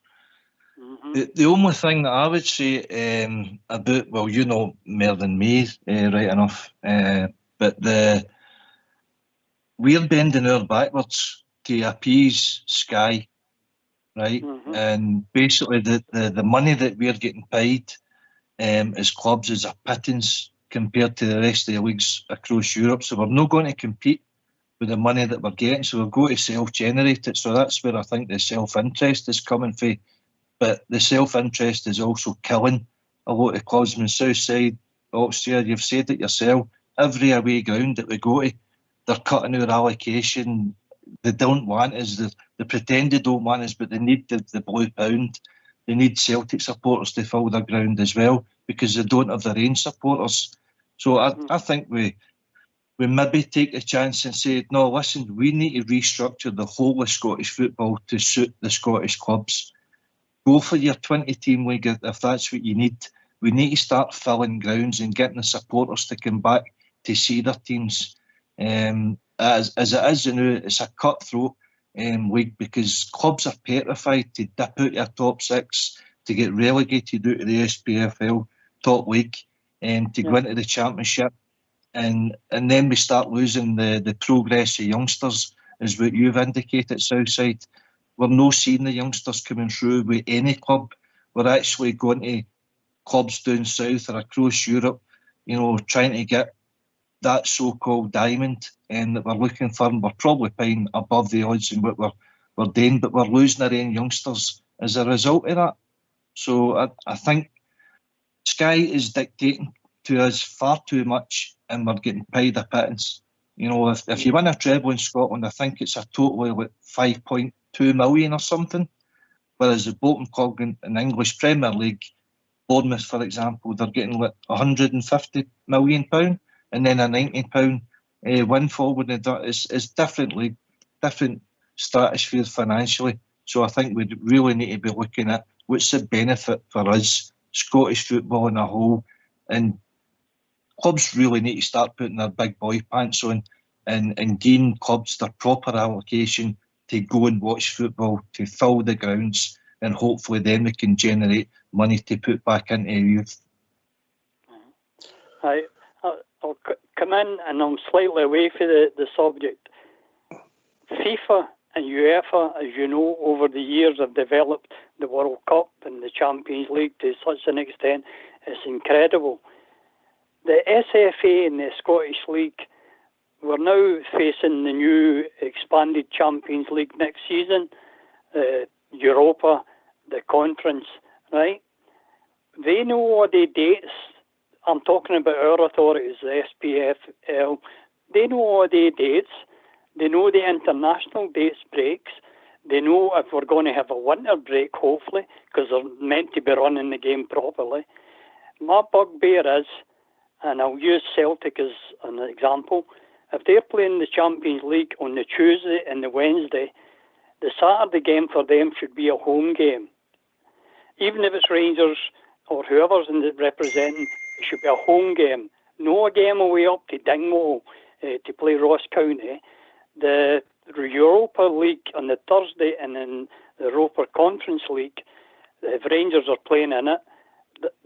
The only thing that I would say about, well, you know more than me, right enough, but we're bending our backwards to appease Sky, right? And basically the money that we're getting paid as clubs is a pittance compared to the rest of the leagues across Europe. So we're not going to compete with the money that we're getting. So we're going to self-generate it. So that's where I think the self-interest is coming from. But the self-interest is also killing a lot of clubs. In Southside, Austria, you've said it yourself, every away ground that we go to, they're cutting our allocation. They don't want us. They pretend they don't want us, but they need the blue pound. They need Celtic supporters to fill their ground as well, because they don't have the Rangers supporters. So I think we maybe take a chance and say, no, listen, we need to restructure the whole of Scottish football to suit the Scottish clubs. Go for your 20-team league if that's what you need. We need to start filling grounds and getting the supporters to come back to see their teams. As it is, it's a cutthroat league, because clubs are petrified to dip out their top six, to get relegated out of the SPFL top league, and to go into the championship. And then we start losing the progress of youngsters, is what you've indicated, Southside. We're not seeing the youngsters coming through with any club. We're actually going to clubs down south or across Europe, trying to get that so-called diamond that we're looking for. And we're probably paying above the odds in what we're doing, but we're losing our own youngsters as a result of that. So I think Sky is dictating to us far too much, and we're getting paid a pittance. If you win a treble in Scotland, I think it's a total of like 5.2 million or something. Whereas the Bolton Club in English Premier League, Bournemouth, for example, they're getting like £150 million, and then a £90 windfall. It's different stratosphere financially. So I think we really need to be looking at what's the benefit for us, Scottish football in a whole, and clubs really need to start putting their big boy pants on and giving clubs their proper allocation to go and watch football, to fill the grounds, and hopefully then we can generate money to put back into youth. I'll come in, and I'm slightly away from the subject. FIFA and UEFA, as you know, over the years have developed the World Cup and the Champions League to such an extent, it's incredible. The SFA and the Scottish League, we're now facing the new expanded Champions League next season, Europa, the conference, right? They know all the dates. I'm talking about our authorities, the SPFL. They know all the dates. They know the international dates breaks. They know if we're going to have a winter break, hopefully, because they're meant to be running the game properly. My bugbear is, and I'll use Celtic as an example, if they're playing the Champions League on the Tuesday and the Wednesday, the Saturday game for them should be a home game. Even if it's Rangers or whoever's representing, it should be a home game. No a game away up to Dingwall to play Ross County. The Europa League on the Thursday and then the Europa Conference League, if Rangers are playing in it,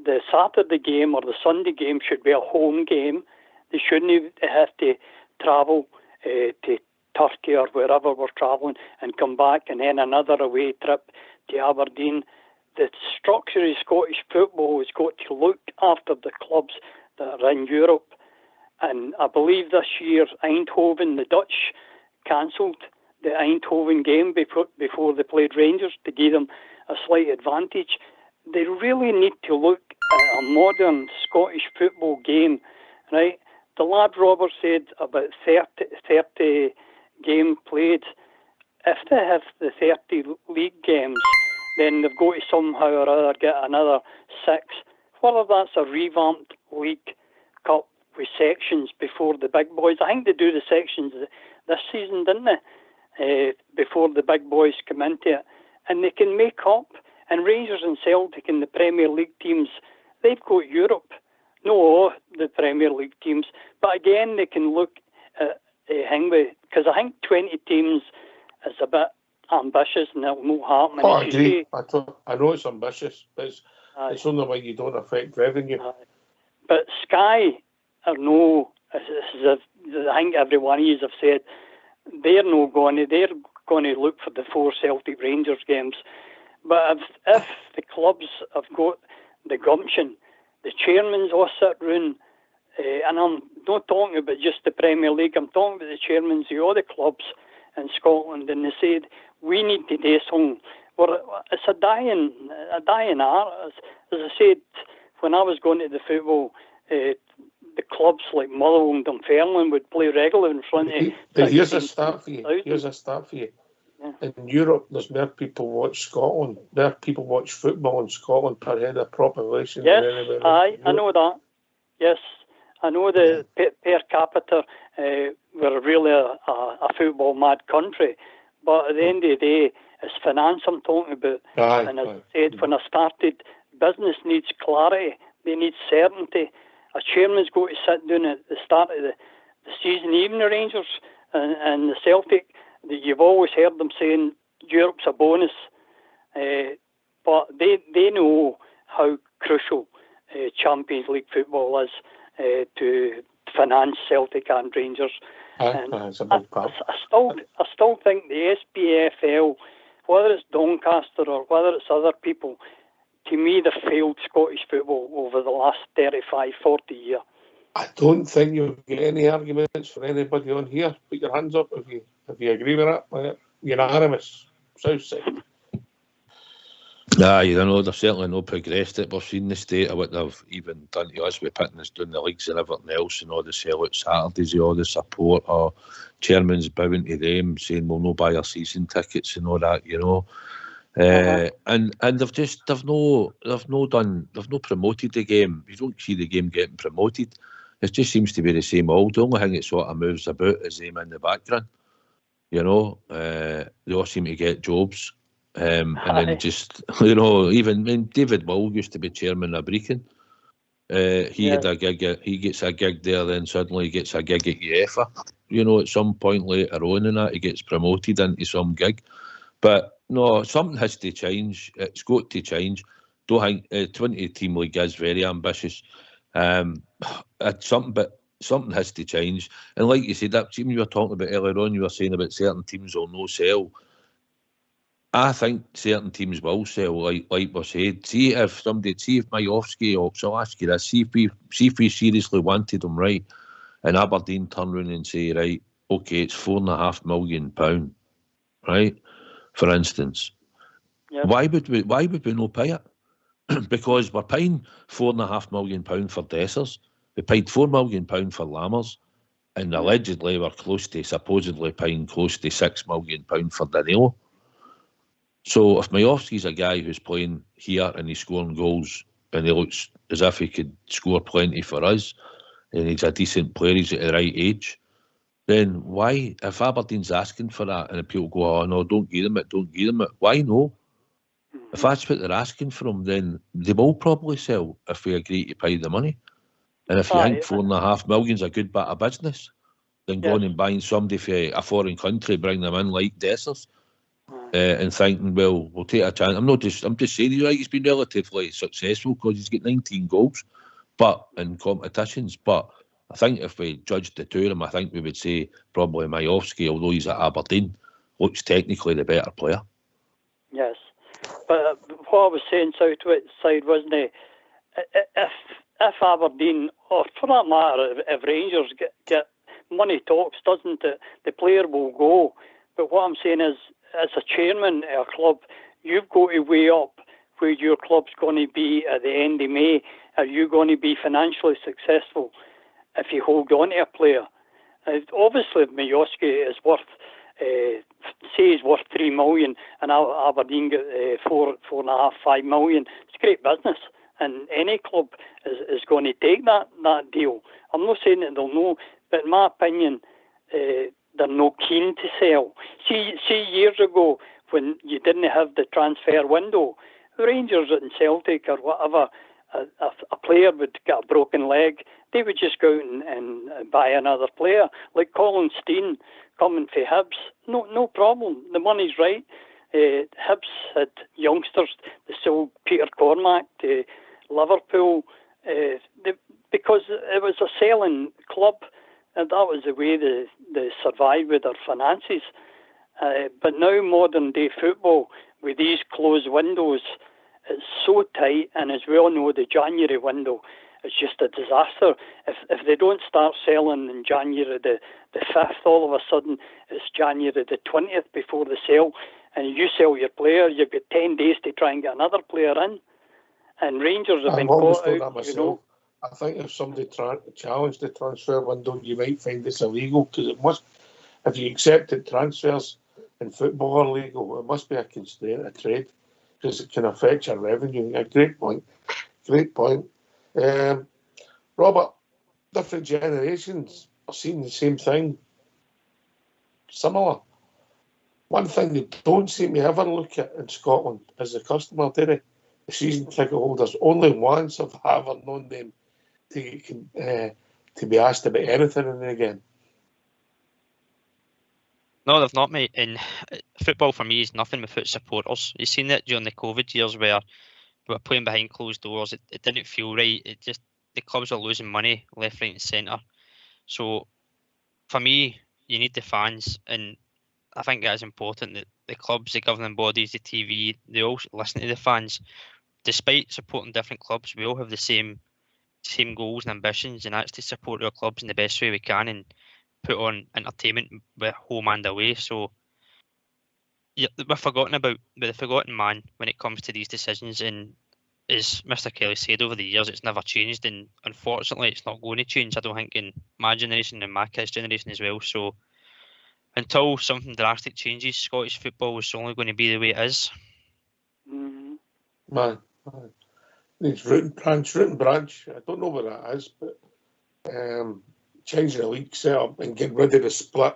the Saturday game or the Sunday game should be a home game. They shouldn't have to travel to Turkey or wherever we're travelling and come back and then another away trip to Aberdeen. The structure of Scottish football has got to look after the clubs that are in Europe. And I believe this year Eindhoven, the Dutch, cancelled the Eindhoven game before they played Rangers to give them a slight advantage. They really need to look at a modern Scottish football game, right? The lad Robert said about 30 game played. If they have the 30 league games, then they've got to somehow or other get another 6. Whether that's a revamped League Cup with sections before the big boys. I think they do the sections this season, didn't they? Before the big boys come into it. And they can make up. And Rangers and Celtic and the Premier League teams, they've got Europe. No, the Premier League teams. But again, they can look at Hingway. Because I think 20 teams is a bit ambitious and it'll not happen. I agree. I know it's ambitious, but it's only why you don't affect revenue. But Sky are no, as I think every one of you have said, they're going to look for the 4 Celtic Rangers games. But if the clubs have got the gumption, the chairmans all sit round and I'm not talking about just the Premier League, I'm talking about the chairmen of all the clubs in Scotland, and they said, we need to do something. Well, it's a dying art. As I said, when I was going to the football, the clubs like Motherwell and Dunfermline would play regularly in front of... Here's a start for you. Yeah. In Europe, there's more people watch Scotland. More people watch football in Scotland per head of population Yes, than anywhere else. I know that. Yes, I know the per capita, we're really a football mad country. But at the end of the day, it's finance I'm talking about. And as I said, when I started, business needs clarity. They need certainty. A chairman's got to sit down at the start of the season, even the Rangers and the Celtic. You've always heard them saying Europe's a bonus. But they know how crucial Champions League football is to finance Celtic and Rangers. That's a big part. I still think the SPFL, whether it's Doncaster or whether it's other people, to me they've failed Scottish football over the last 35, 40 years. I don't think you'll get any arguments for anybody on here. Put your hands up if you agree with that. Unanimous. South side. You know, they've certainly not progressed it. We've seen the state of what they've even done to us with putting us down the leagues and everything else, and all the sellout Saturdays, all the support, or chairman's bowing to them, saying we'll no buy our season tickets and all that, you know. And they've no promoted the game. You don't see the game getting promoted. It just seems to be the same old. The only thing that sort of moves about is them in the background. You know, they all seem to get jobs. And then just, you know, even when David Will used to be chairman of Brecon, had a gig. He gets a gig there, then suddenly he gets a gig at UEFA. You know, at some point later on in that, he gets promoted into some gig. But no, something has to change. It's got to change. Don't think 20-team league is very ambitious. Something has to change. And like you said, that team you were talking about earlier on, you were saying about certain teams will no sell. I think certain teams will sell, like we said. See if Majowski, or so I'll ask you this, see if we seriously wanted him, right, and Aberdeen turn around and say, right, okay, it's £4.5 million, right, for instance. Yep. Why would we not pay it? Because we're paying £4.5 million for Dessers, we paid £4 million for Lammers, and allegedly we're supposedly paying close to £6 million for Danilo. So if Majowski's a guy who's playing here and he's scoring goals and he looks as if he could score plenty for us, and he's a decent player, he's at the right age, then why, if Aberdeen's asking for that and people go, oh no, don't give them it, why no? If that's what they're asking for him, then they will probably sell if we agree to pay the money. And if you think £4.5 million's a good bit of business, then going and buying somebody for a foreign country, bring them in like Dessers, and thinking, well, we'll take a chance. I'm just saying, he's been relatively successful because he's got 19 goals, but in competitions. But I think if we judged the two of them, I think we would say probably Majowski, although he's at Aberdeen, looks technically the better player. Yes, but what I was saying, Southwest wasn't it? If Aberdeen, or for that matter, if Rangers get money talks, doesn't it? The player will go. But what I'm saying is, as a chairman of a club, you've got to weigh up where your club's going to be at the end of May. Are you going to be financially successful if you hold on to a player? Obviously, if Majowski is worth, say he's worth $3 million, and Aberdeen get $4.5, $5 million, it's great business. And any club is going to take that deal. I'm not saying that they'll know, but in my opinion, they're not keen to sell. See, years ago, when you didn't have the transfer window, Rangers and Celtic or whatever, a player would get a broken leg, they would just go out and buy another player. Like Colin Steen coming for Hibs, no problem. The money's right. Hibs had youngsters. They sold Peter Cormack to Liverpool because it was a selling club. And that was the way they survived with their finances. But now modern day football, with these closed windows, it's so tight. And as we all know, the January window it's just a disaster. If they don't start selling in January the 5th, all of a sudden it's January the 20th before the sale, and you sell your player, you've got 10 days to try and get another player in. And Rangers have been caught out, you know. I think if somebody challenged the transfer window, you might find it's illegal, because it must, if you accept that transfers in football are legal, it must be a constraint of trade, because it can affect your revenue. A great point. Great point. Robert, different generations are seeing the same thing. Similar. One thing they don't seem to ever look at in Scotland is the customer, do they? The season ticket holders. Only once have I ever known them to be asked about anything in the game. No, they've not, mate. And football for me is nothing without supporters. You've seen it during the COVID years where we were playing behind closed doors. It didn't feel right. It just, the clubs were losing money left, right, and centre. So for me, you need the fans, and I think that is important that the clubs, the governing bodies, the TV, they all listen to the fans. Despite supporting different clubs, we all have the same goals and ambitions, and that's to support our clubs in the best way we can and put on entertainment with home and away. So we're forgotten man when it comes to these decisions, and as Mr. Kelly said, over the years it's never changed, and unfortunately it's not going to change, I don't think, in my generation and my kids' generation as well. So until something drastic changes, Scottish football is only going to be the way it is. Man. It's root and branch. I don't know what that is, but changing the league setup and getting rid of the split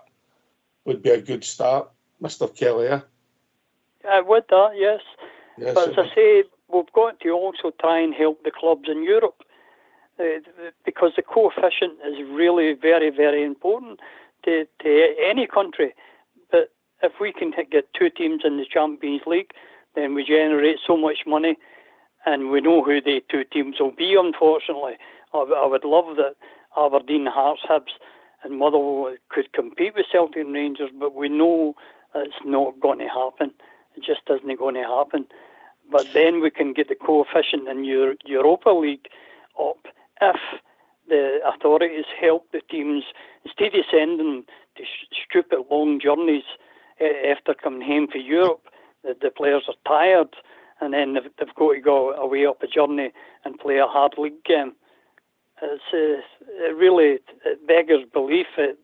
would be a good start, Mr. Kelly. Would that, yes. But as I say, we've got to also try and help the clubs in Europe, because the coefficient is really very, very important to any country. But if we can get 2 teams in the Champions League, then we generate so much money, and we know who the 2 teams will be, unfortunately. I would love that Aberdeen, Hearts, Hibs and Motherwell could compete with Celtic and Rangers, but we know it's not going to happen. It just isn't going to happen. But then we can get the coefficient in Europa League up if the authorities help the teams, instead of sending them to stupid long journeys after coming home for Europe. The players are tired, and then they've got to go away up a journey and play a hard league game. It really beggars belief. It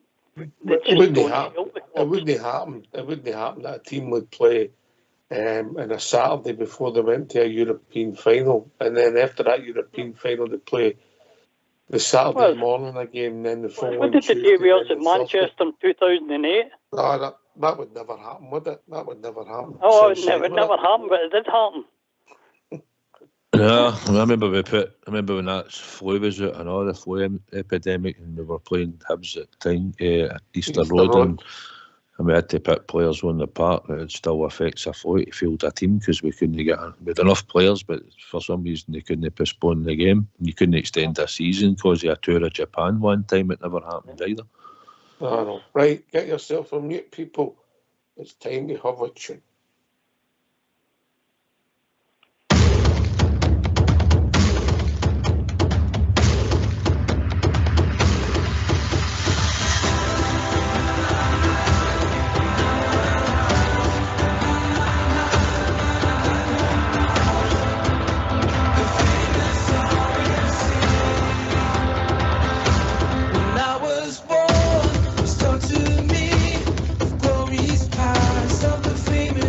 wouldn't happen. It wouldn't happen that a team would play on a Saturday before they went to a European final, and then after that European final they play the Saturday morning again, and then the following What did they do with us at Manchester in 2008? No, that would never happen, would it? That would never happen. Oh, it would never happen, but it did happen. Yeah, I remember when that flu was out and all the flu epidemic, and we were playing Hibs at the time, Easter Road. And we had to put players on the park. It still affects a flu to field a team, because we couldn't get we had enough players, but for some reason they couldn't postpone the game. You couldn't extend a season because of a tour of Japan one time. It never happened either. No. Right, get yourself on mute, people. It's time to have a tune. Famous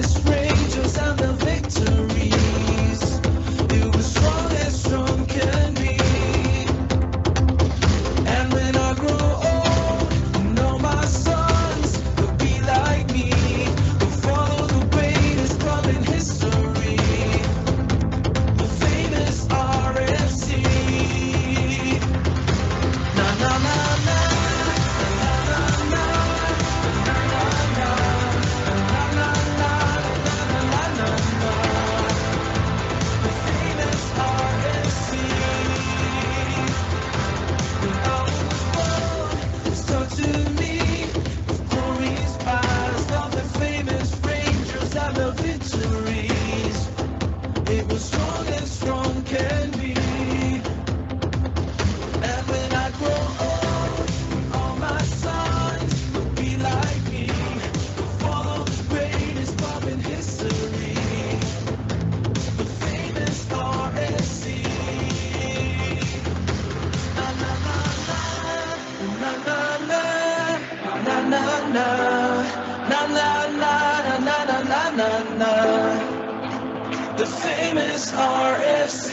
na na na na na na na na. The famous RFC.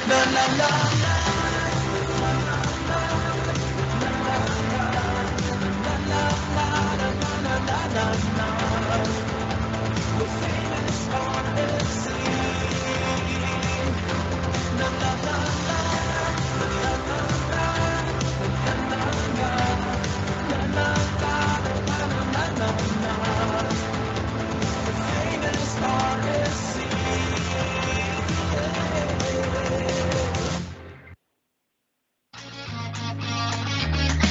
Na na na na. The famous RFC. Na na na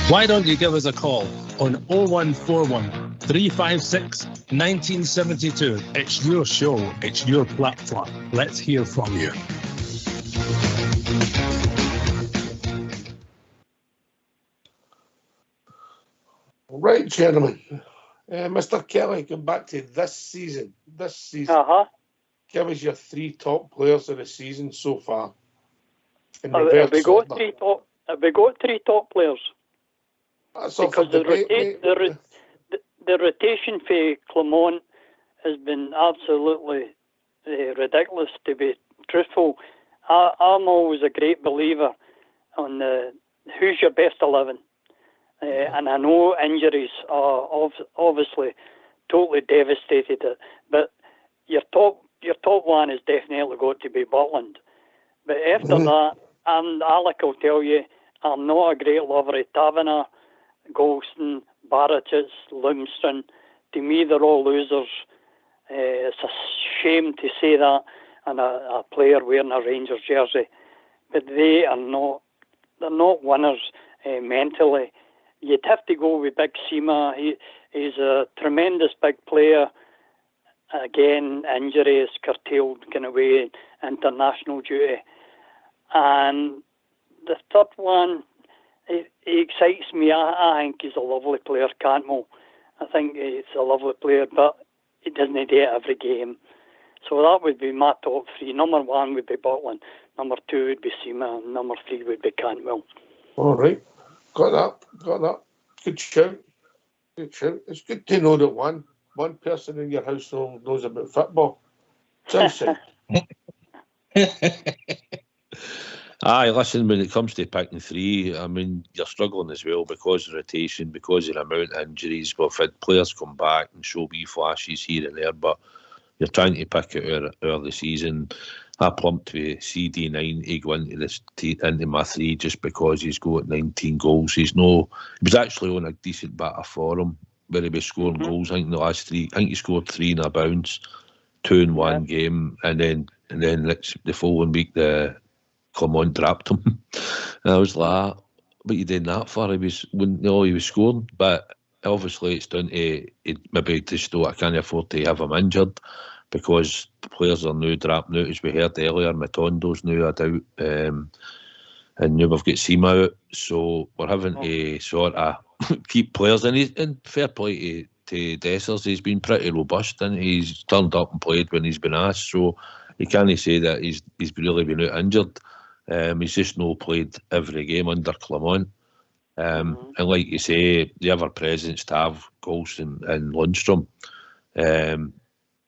Why don't you give us a call on 0141 356 1972? It's your show, it's your platform. Let's hear from you. Right, gentlemen. Mr. Kelly, come back to this season. Give us your 3 top players of the season so far. Have we got 3 top players? That's because the rotation for Clermont has been absolutely ridiculous, to be truthful. I'm always a great believer on who's your best 11. And I know injuries are obviously totally devastated it, but your top one has definitely got to be Butland. But after that, Alec will tell you, I'm not a great lover of Taverner, Golston, Barachitz, Lumsden. To me, they're all losers. It's a shame to say that, and a player wearing a Rangers jersey, but they are not. They're not winners mentally. You'd have to go with Big Seema. He's a tremendous big player. Again, injury is curtailed, going away international duty. And the third one, he excites me. I think he's a lovely player, Cantwell. I think he's a lovely player, but he doesn't do it every game. So that would be my top 3. Number 1 would be Butland. Number 2 would be Seema. And number 3 would be Cantwell. All right. Got that. Good shout. It's good to know that one person in your household knows about football. Chelsea. Aye, listen, when it comes to picking 3, I mean, you're struggling as well because of rotation, because of the amount of injuries. We've had players come back and show wee flashes here and there, but you're trying to pick it early season. I plumped with CD9 to go into my 3 just because he's got 19 goals. He was actually on a decent batter for him, where he was scoring goals. I think the last 3, I think he scored 3 in a bounce, 2 in one game, and then the following week the Clermont dropped him. And I was like, what are you doing that for? He was scoring, but obviously it's down to maybe just I can't afford to have him injured because the players are now dropping out, as we heard earlier. Matondo's now out, and now we've got Seema out, so we're having to sort of keep players in. And fair play to Dessers, he's been pretty robust and he's turned up and played when he's been asked, so you can't say that he's really been out injured. He's just not played every game under Clermont. And like you say, the ever-present Tav, Golston and Lundstrom.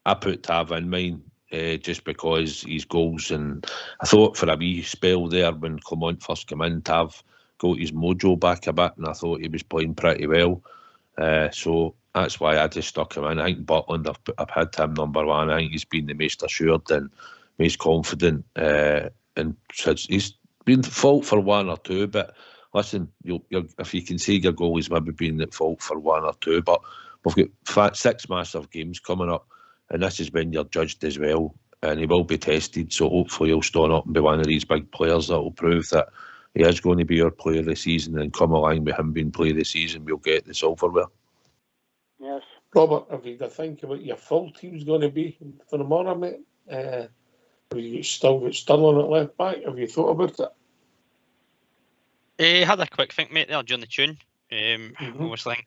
I put Tav in mine just because his goals, and I thought for a wee spell there when Clermont first came in, Tav got his mojo back a bit and I thought he was playing pretty well. So that's why I just stuck him in. I think Butland, I've had him number 1. I think he's been the most assured and most confident. And he's been at fault for 1 or 2, but listen, if you can say your goal, he's maybe been at fault for 1 or 2, but we've got 6 massive games coming up, and this is when you're judged as well, and he will be tested, so hopefully he'll stand up and be one of these big players that will prove that he is going to be our player of the season, and come along with him being player of the season, we'll get the silverware. Yes. Robert, have you got to think about your full team's going to be for tomorrow, mate? You still got Stirling at left back. Have you thought about it? I had a quick think, mate, there during the tune. I was thinking,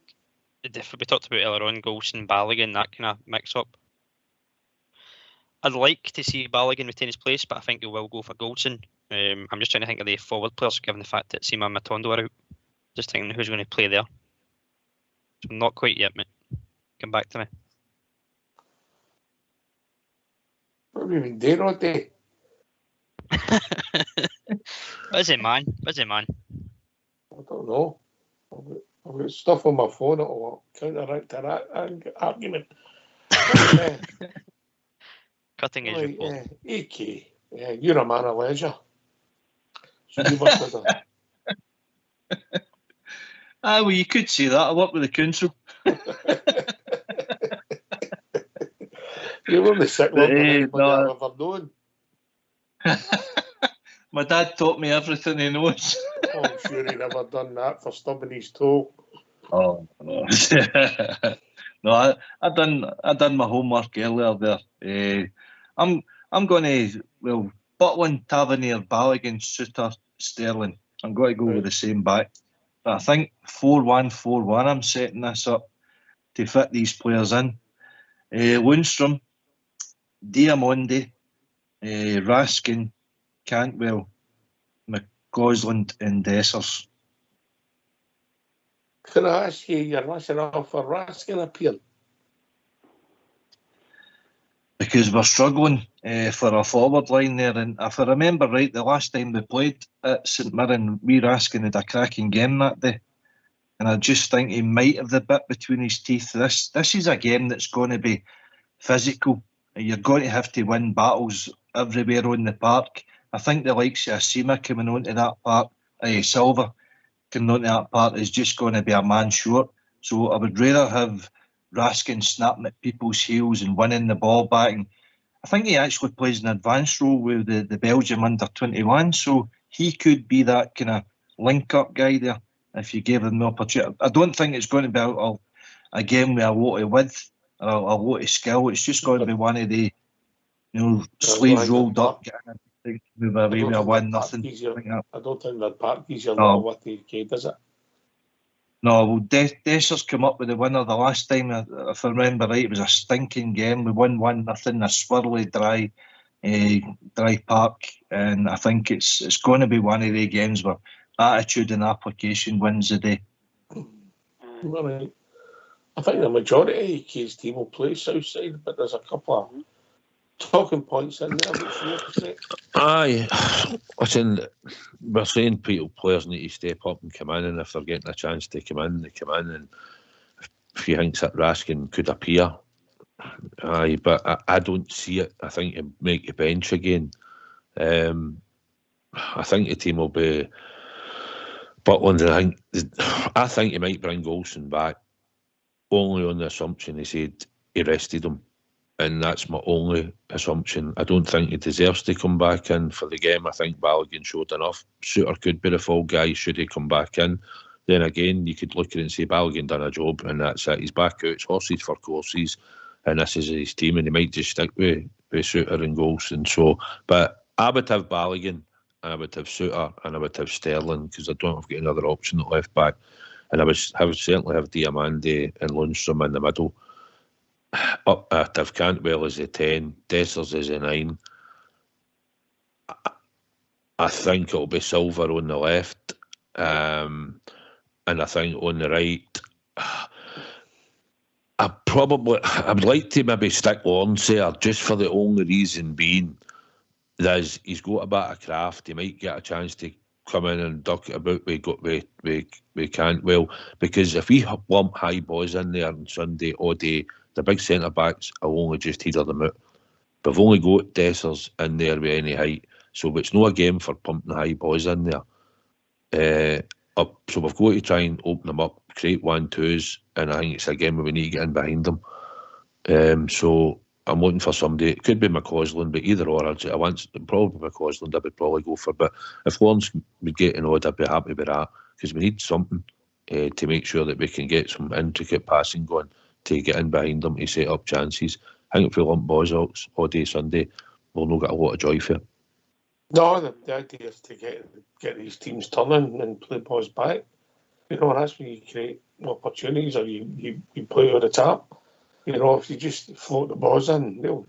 if we talked about earlier on, Golston, Balogun, that kind of mix up. I'd like to see Balogun retain his place, but I think he will go for Golston. I'm just trying to think of the forward players, given the fact that Seema and Matondo are out. Just thinking who's going to play there. Not quite yet, mate. Come back to me. What have you been doing all day? Busy man. Busy man. I don't know. I've got stuff on my phone that will counteract that argument. Cutting edge report. AK, you're a man of leisure. So you must have done. Well, you could say that. I work with the council. You're the sick one than anybody I've ever known. My dad taught me everything he knows. Oh, I'm sure he never done that for stubbing his toe. Oh no! No, I done my homework earlier there. I'm going to Butland, Tavernier, Balogun, Suter, Sterling. I'm going to go with the same back. But I think 4-1-4-1. I'm setting this up to fit these players in. Lundstrom, Diamondi, Raskin, Cantwell, McCausland, and Dessers. Can I ask you, you're listening for Raskin appeal? Because we're struggling for a forward line there. And if I remember right, the last time we played at St Mirren, Raskin had a cracking game that day. And I just think he might have the bit between his teeth. This is a game that's going to be physical. You're going to have to win battles everywhere on the park. I think the likes of Asima coming onto that park, Silva coming onto that park is just going to be a man short. So I would rather have Raskin snapping at people's heels and winning the ball back. And I think he actually plays an advanced role with the Belgium under-21, so he could be that kind of link-up guy there if you gave him the opportunity. I don't think it's going to be a game with a lot of width or a lot of skill. It's just going to be one of the, sleeves rolled up, move away with a 1-0. I don't think that park gives you a lot of what the UK, does it? No, well, Dessers come up with the winner the last time. If I remember right, it was a stinking game. We won 1-0, a swirly, dry park, and I think it's going to be one of the games where attitude and application wins the day. Right. I think the majority of UK's team will play Southside, but there's a couple of talking points in there. What's your perspective? Aye, listen, we're saying players need to step up and come in, and if they're getting a chance to come in, they come in. And if he thinks that Raskin could appear, aye, but I don't see it. I think he'll make the bench again. I think the team will be Butland, and I think he might bring Olsen back, only on the assumption he said he rested him. And that's my only assumption. I don't think he deserves to come back in for the game. I think Balogun showed enough. Suter could be the fall guy should he come back in. Then again, you could look at it and say Balogun done a job, and that's it. He's back out. It's horses for courses, and this is his team, and he might just stick with Suter and goals. And so, but I would have Balogun, I would have Suter, and I would have Sterling, because I don't have got another option at left back. And I would certainly have Diamandi and Lundstrom in the middle. Up at if Cantwell is a 10, Dessers is a 9. I think it'll be Silva on the left, and I think on the right, I would like to maybe stick Lawrence there, just for the only reason being that he's got a bit of craft. He might get a chance to come in and duck it about we Cantwell, because if we lump high boys in there on Sunday all day, the big centre backs will only just header them out. We've only got Dessers in there with any height, so it's not a game for pumping high boys in there. So we've got to try and open them up, create 1-2s, and I think it's a game where we need to get in behind them. So I'm looking for somebody. It could be McCausland, but either or. Probably McCausland I would probably go for. But if Lawrence would get an odd, I'd be happy with that, because we need something to make sure that we can get some intricate passing going to get in behind them to set up chances. I think if we lump boys out all day Sunday, we'll not get a lot of joy for it. No, the idea is to get these teams turning and play boys back. And that's when you create opportunities, or you play over the top. If you just float the balls in, they'll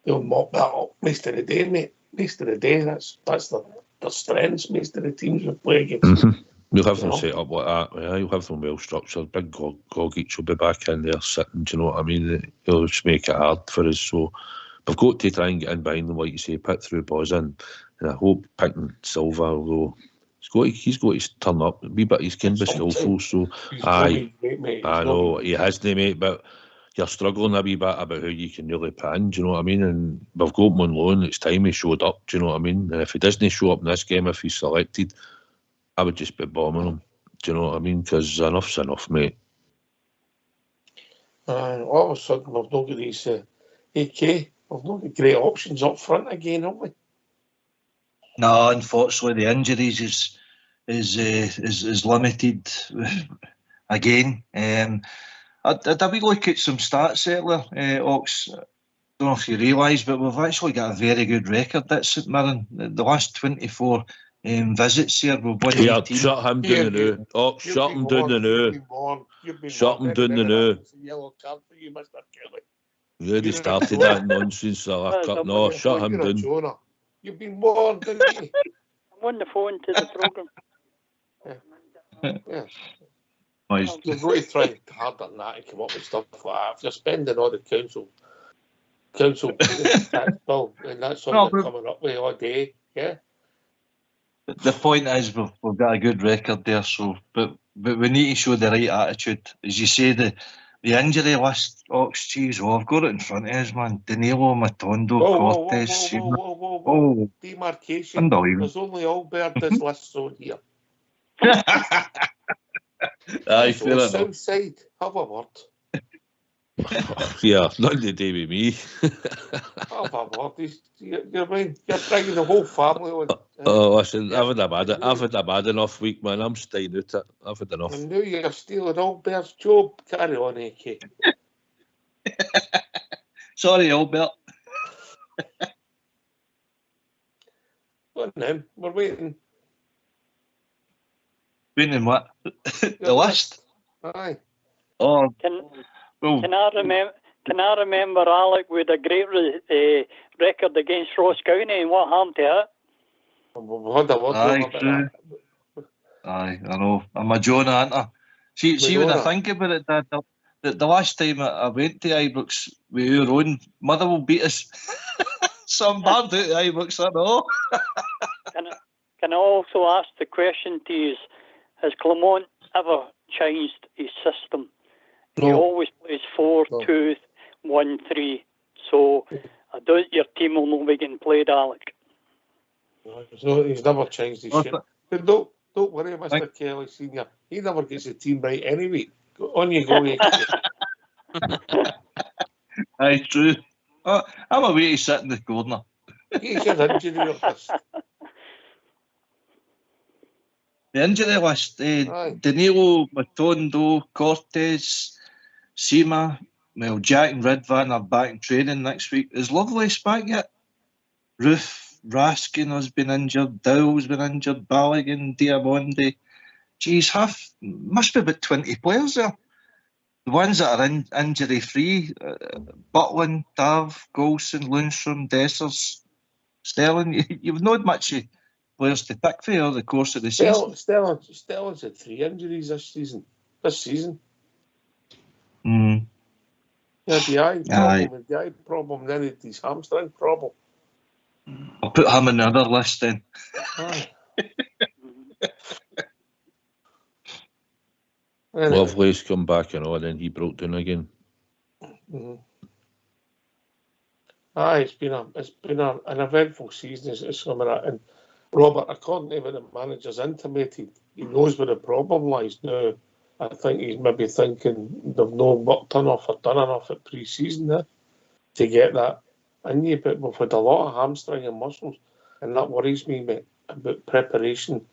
mop that up most of the day, mate. Most of the day, that's their strengths. Most of the teams we play against. We'll have them Yeah. set up like that. Yeah, you'll have them well structured. Big Gogic will be back in there sitting. Do you know what I mean? He'll just make it hard for us. So we've got to try and get in behind them, like you say, put through balls in. And I hope picking Silva, although he's got to turn up a wee bit. He's can be skillful. So He's aye, great, mate. I know he hasn't, mate, but you're struggling a wee bit about how you can really pin. Do you know what I mean? And we've got him on loan. It's time he showed up. Do you know what I mean? And if he doesn't show up in this game, if he's selected, I would just be bombing him. Do you know what I mean? Because enough's enough, mate. All of a sudden, we've not got these AK. We've not got great options up front again, have we? No, unfortunately, the injuries is limited again. I had a wee look at some stats earlier, Ox. Don't know if you realise, but we've actually got a very good record at St Mirren. The last 24 visits here, we've won 18. Shut him down the new. Oh, shut him down the new. Shut him down the new. It's a yellow card for you, Mr. Kelly. You already started that nonsense, no, shut him down. Jonah. You've been warned, didn't you? I'm on the phone to the programme. Yeah. Nice. You've got to try harder than that and come up with stuff like that. If you're spending all the council tax bill, and that's all you're coming up with all day, yeah. The point is, we've got a good record there, so but we need to show the right attitude. As you say, the injury list, Ox, cheese, I've got it in front of us, man. Danilo, Matondo, Cortes. Whoa. Demarcation. Unbelievable. There's only Albert this list on here. Aye, fair enough. South side, have a word. Yeah, nothing to do with me. Have a word. You're bringing the whole family on. Oh, listen, I've had a bad enough week, man. I'm staying out it. I've had enough. I knew you're stealing Albert's job. Carry on, AK. Sorry, Albert. Go on then, we're waiting. Waiting what? The list? Aye. Oh, Can I remember Alec with a great record against Ross County and what happened to it? We've had a word about that. Aye, I know. I'm a Jonah, aren't I? See when I think about it, Dad, the last time I went to Ibrox with our own mother will beat us. So I'm bad out of Ibrox, I know. Can I also ask the question to you, has Clement ever changed his system? No. He always plays 4-2-1-3. So I doubt your team will not be getting played, Alec. So he's never changed his shit. But don't worry, Mr. Kelly Senior. He never gets the team right anyway. On you go, Aye, true. I'm away to sit in the corner. He's your injury list. The injury list, Danilo, Matondo, Cortes, Sima, well, Jack and Ridvan are back in training next week. Is Lovelace back yet? Roof, Raskin has been injured, Dowell's been injured, Balogun, Diamondi. Geez, must be about 20 players there. The ones that are injury-free, Butlin, Dav, Golson, Lundstrom, Dessers, Sterling. You've not much players to pick for over the course of the season. Sterling's had 3 injuries this season. Yeah, the eye problem, then it's his hamstring problem. I'll put him in the other list then. Lovelace come back and all, then he broke down again. It's been an eventful season. It's coming out, and Robert, according to what the manager's intimated, he knows where the problem lies now. I think he's maybe thinking they've not worked enough or done enough at pre-season to get that in you. But we've had a lot of hamstring and muscles, and that worries me, mate, about preparation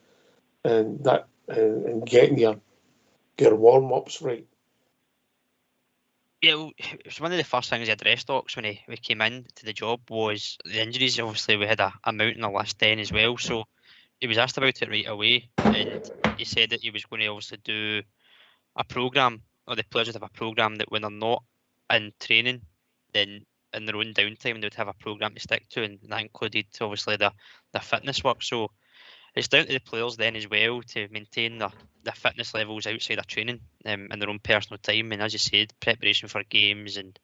and that and getting your warm-ups right. Yeah, well, it was one of the first things he addressed, Ox, when we came in to the job, was the injuries. Obviously, we had a mountain of list then as well, so he was asked about it right away, and he said that he was going to obviously do a programme, or the players would have a programme that when they're not in training, then in their own downtime they would have a programme to stick to, and that included obviously the fitness work. So it's down to the players then as well to maintain their fitness levels outside of training and their own personal time. And as you said, preparation for games, and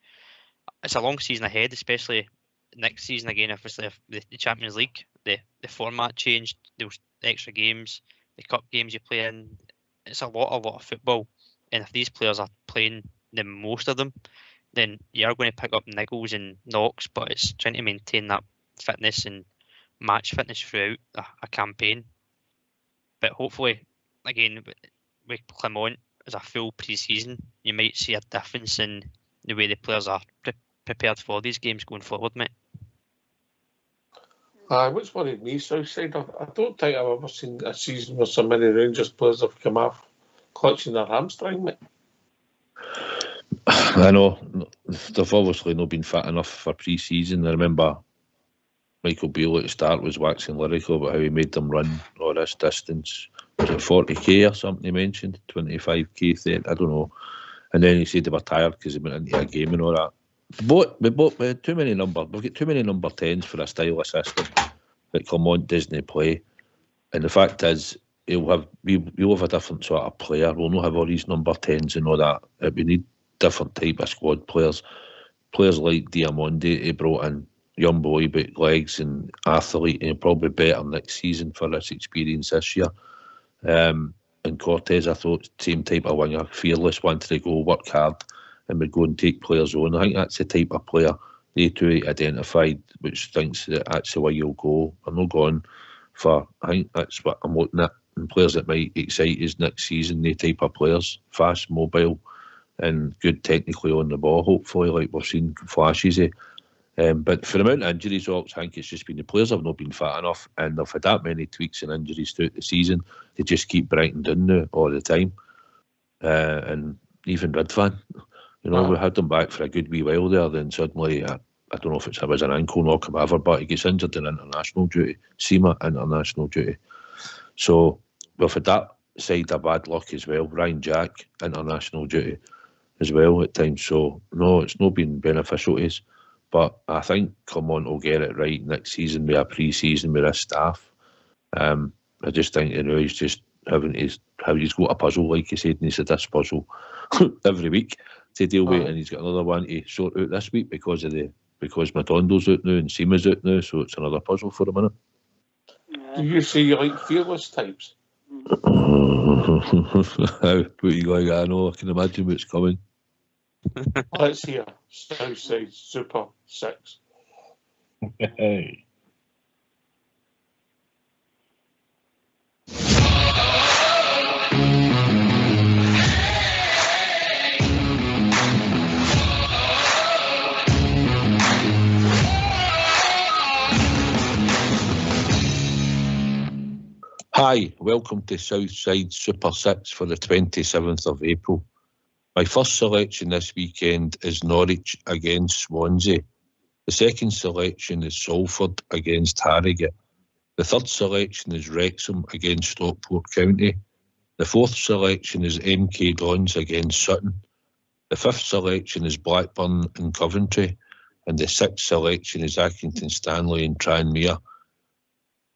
it's a long season ahead, especially next season again. Obviously, if the Champions League, the format changed, those extra games, the cup games you play in. It's a lot of football, and if these players are playing the most of them, then you are going to pick up niggles and knocks. But it's trying to maintain that fitness and match fitness throughout a campaign. But hopefully, again, with Clement as a full pre-season, you might see a difference in the way the players are prepared for these games going forward, mate. What's worried me, Southside, I don't think I've ever seen a season where so many Rangers players have come off clutching their hamstring, mate. I know they've obviously not been fit enough for pre-season. I remember Michael Beale at the start was waxing lyrical about how he made them run all this distance. Was it 40k or something he mentioned? 25k, 30, I don't know. And then he said they were tired because they went into a game and all that. We had too many numbers. We've got too many number 10s for a stylish system that Clement doesn't play. And the fact is, we'll have a different sort of player. We'll not have all these number 10s and all that. We need different type of squad players. Players like Diamondi, he brought in young boy, but legs and athlete, and he'll probably better next season for this experience this year. And Cortez, I thought, same type of winger, fearless, wanted to go, work hard, and would go and take players on. I think that's the type of player they two identified, which thinks that that's the way you'll go. I'm not going for, I think that's what I'm looking at, and players that might excite us next season, they type of players, fast, mobile, and good technically on the ball, hopefully, like we've seen flashes of. But for the amount of injuries, I think it's just been the players have not been fit enough, and they've had that many tweaks and injuries throughout the season. They just keep breaking down now all the time. And even Ridvan, we had them back for a good wee while there. Then suddenly, I don't know if it was an ankle knock or whatever, but he gets injured in international duty, SEMA international duty. So we've had that side of bad luck as well. Ryan Jack, international duty as well at times. So no, it's not been beneficial to us. But I think Clement will get it right next season with a pre-season with his staff. I just think he's just having he's got a puzzle, like he said, and he's had this puzzle every week to deal with, and he's got another one to sort out this week because Matondo's out now and Seema's out now, so it's another puzzle for him, isn't it? Do you say you like fearless types? What you going? I know, I can imagine what's coming. Let's hear Southside Super 6. Hi, welcome to Southside Super 6 for the 27th of April. My first selection this weekend is Norwich against Swansea. The second selection is Salford against Harrogate. The third selection is Wrexham against Stockport County. The fourth selection is MK Dons against Sutton. The fifth selection is Blackburn and Coventry. And the sixth selection is Accrington Stanley and Tranmere.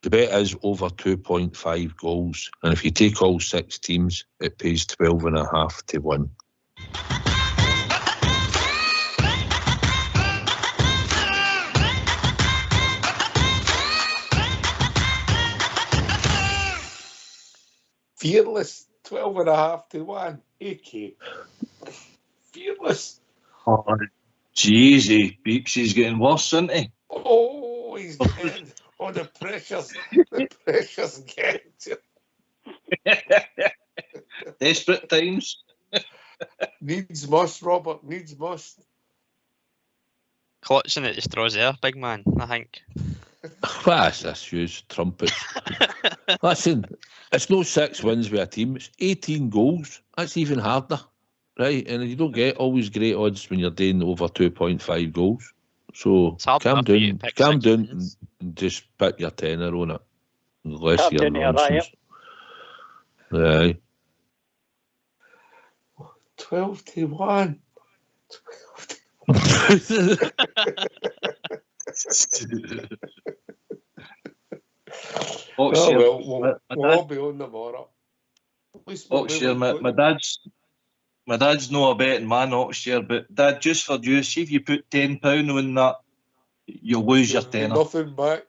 The bet is over 2.5 goals. And if you take all 6 teams, it pays 12.5 to 1. Fearless, 12.5 to 1. AK. Fearless. Oh, jeez, Beepsy's getting worse, isn't he? Oh, he's getting. Oh, the pressure's getting to him. Desperate times. Needs must, Robert. Needs must. Clutching at the straws there, big man, I think. What's this, use trumpet? Listen, it's no 6 wins with a team, it's 18 goals. That's even harder, right? And you don't get always great odds when you're doing over 2.5 goals. So calm down and just put your tenner on it. Unless you're nonsense. Aye. 12 to 1. 12 to 1. Oh, Oh, sure. well, My we'll all be on tomorrow. At least Oh, sure. My dad's not a betting man, Oxshire, but Dad, just for you, see if you put £10 on that, you'll lose your You'll get tenner. nothing back.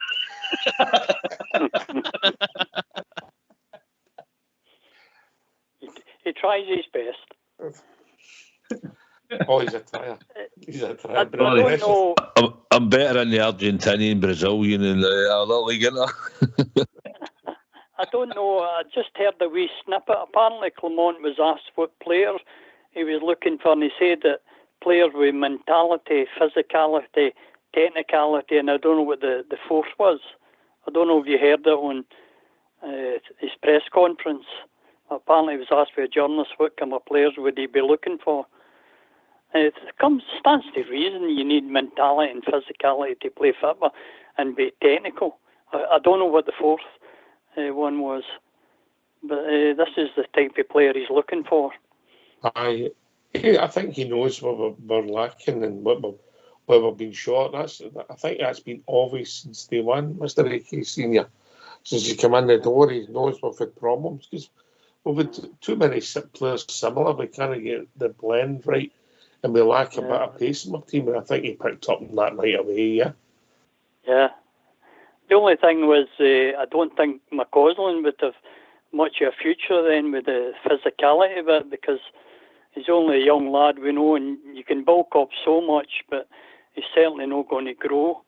He tries his best. Oh, he's a tire. He's a tire. I don't know. I'm better in the Argentinian, Brazilian, and a little league, I don't know. I just heard a wee snippet. Apparently, Clement was asked what players he was looking for, and he said that players with mentality, physicality, technicality, and I don't know what the fourth was. I don't know if you heard that on his press conference. Apparently, he was asked by a journalist what kind of players would he be looking for. It stands to reason you need mentality and physicality to play football and be technical. I don't know what the fourth one was, but this is the type of player he's looking for. I think he knows what we're lacking and where we've been short. I think that's been obvious since day one, Mr. AK Senior. Since he came in the door, he knows we've had problems because we've had too many players similar. We can't get the blend right, and we lack a bit of pace in our team. And I think he picked up on that right away. Yeah. Yeah. The only thing was, I don't think McCausland would have much of a future then with the physicality of it, because he's only a young lad, we know, and you can bulk up so much, but he's certainly not going to grow